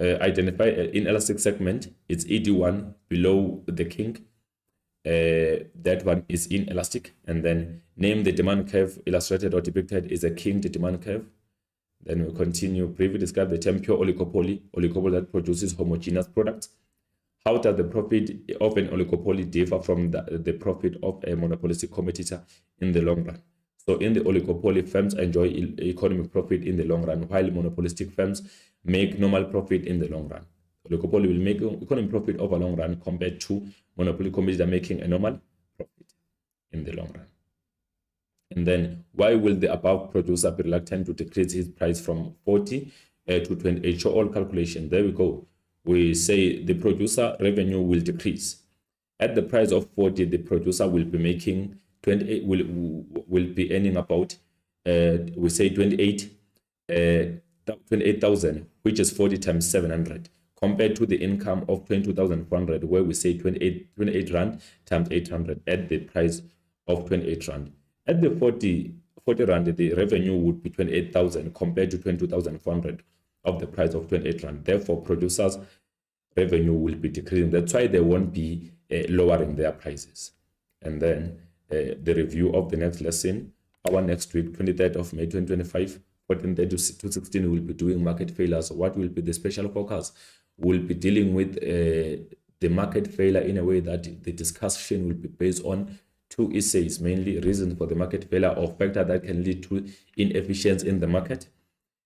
A: Identify an inelastic segment. It's ED1 below the king. That one is inelastic. And then name the demand curve illustrated or depicted is a king, the demand curve. Then we continue. Briefly describe the term pure oligopoly that produces homogeneous products. How does the profit of an oligopoly differ from the profit of a monopolistic competitor in the long run? So in the oligopoly, firms enjoy economic profit in the long run, while monopolistic firms make normal profit in the long run. Oligopoly will make economic profit over long run compared to monopoly competitor making a normal profit in the long run. And then why will the above producer be reluctant to decrease his price from 40 to 28? Show all calculation. There we go. We say the producer revenue will decrease. At the price of 40, the producer will be making 28, will be earning about, we say 28,000, which is 40 times 700, compared to the income of 22,400, where we say 28 Rand times 800 at the price of 28 Rand. At the 40 Rand, the revenue would be 28,000 compared to 22,400 of the price of 28 Rand. Therefore, producers' revenue will be decreasing. That's why they won't be lowering their prices. And then the review of the next lesson, our next week, 23rd of May 2025, 14:30 to 16, we'll be doing market failures. What will be the special focus? We'll be dealing with the market failure in a way that the discussion will be based on two essays, mainly reasons for the market failure or factor that can lead to inefficiency in the market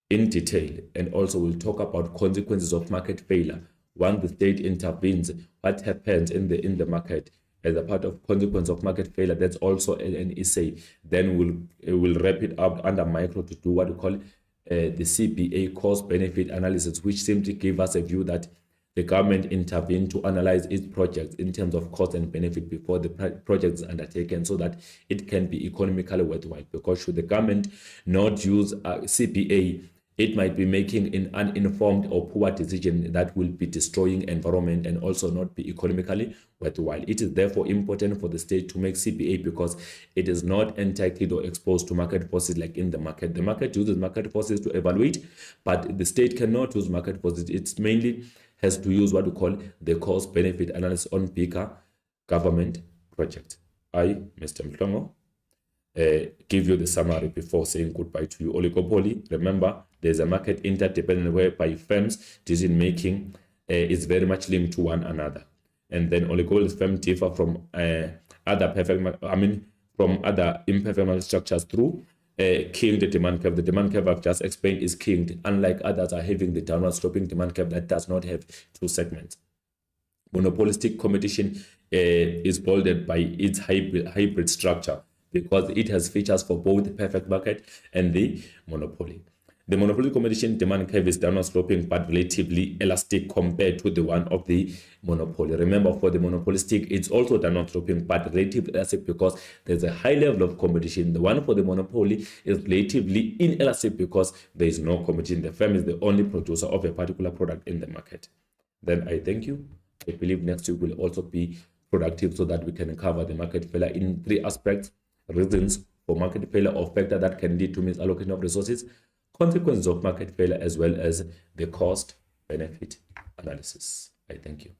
A: in detail. And also we'll talk about consequences of market failure. Once the state intervenes, what happens in the market as a part of consequence of market failure. That's also an essay. Then we'll wrap it up under micro to do what we call the CBA cost benefit analysis, which simply give us a view that the government intervened to analyze its projects in terms of cost and benefit before the project is undertaken, so that it can be economically worthwhile. Because should the government not use CBA, it might be making an uninformed or poor decision that will be destroying environment and also not be economically worthwhile. It is therefore important for the state to make CBA because it is not entitled or exposed to market forces like in the market. The market uses market forces to evaluate, but the state cannot use market forces. It mainly has to use what we call the cost benefit analysis on bigger government projects. I, Mr. Mhlongo, give you the summary before saying goodbye to you. Oligopoly, remember, there's a market interdependent whereby firms' decision making is very much linked to one another. And then oligopoly firms differ from from other imperfect market structures through king the demand curve. The demand curve I've just explained is kinged, unlike others are having the downward sloping demand curve that does not have two segments. Monopolistic competition is bolded by its hybrid structure, because it has features for both the perfect market and the monopoly. The monopoly competition demand curve is downward sloping but relatively elastic compared to the one of the monopoly. Remember, for the monopolistic, it's also downward sloping but relatively elastic because there's a high level of competition. The one for the monopoly is relatively inelastic because there is no competition. The firm is the only producer of a particular product in the market. Then I thank you. I believe next week will also be productive so that we can cover the market failure in three aspects: reasons for market failure or factor that can lead to misallocation of resources, consequences of market failure, as well as the cost benefit analysis. I thank you.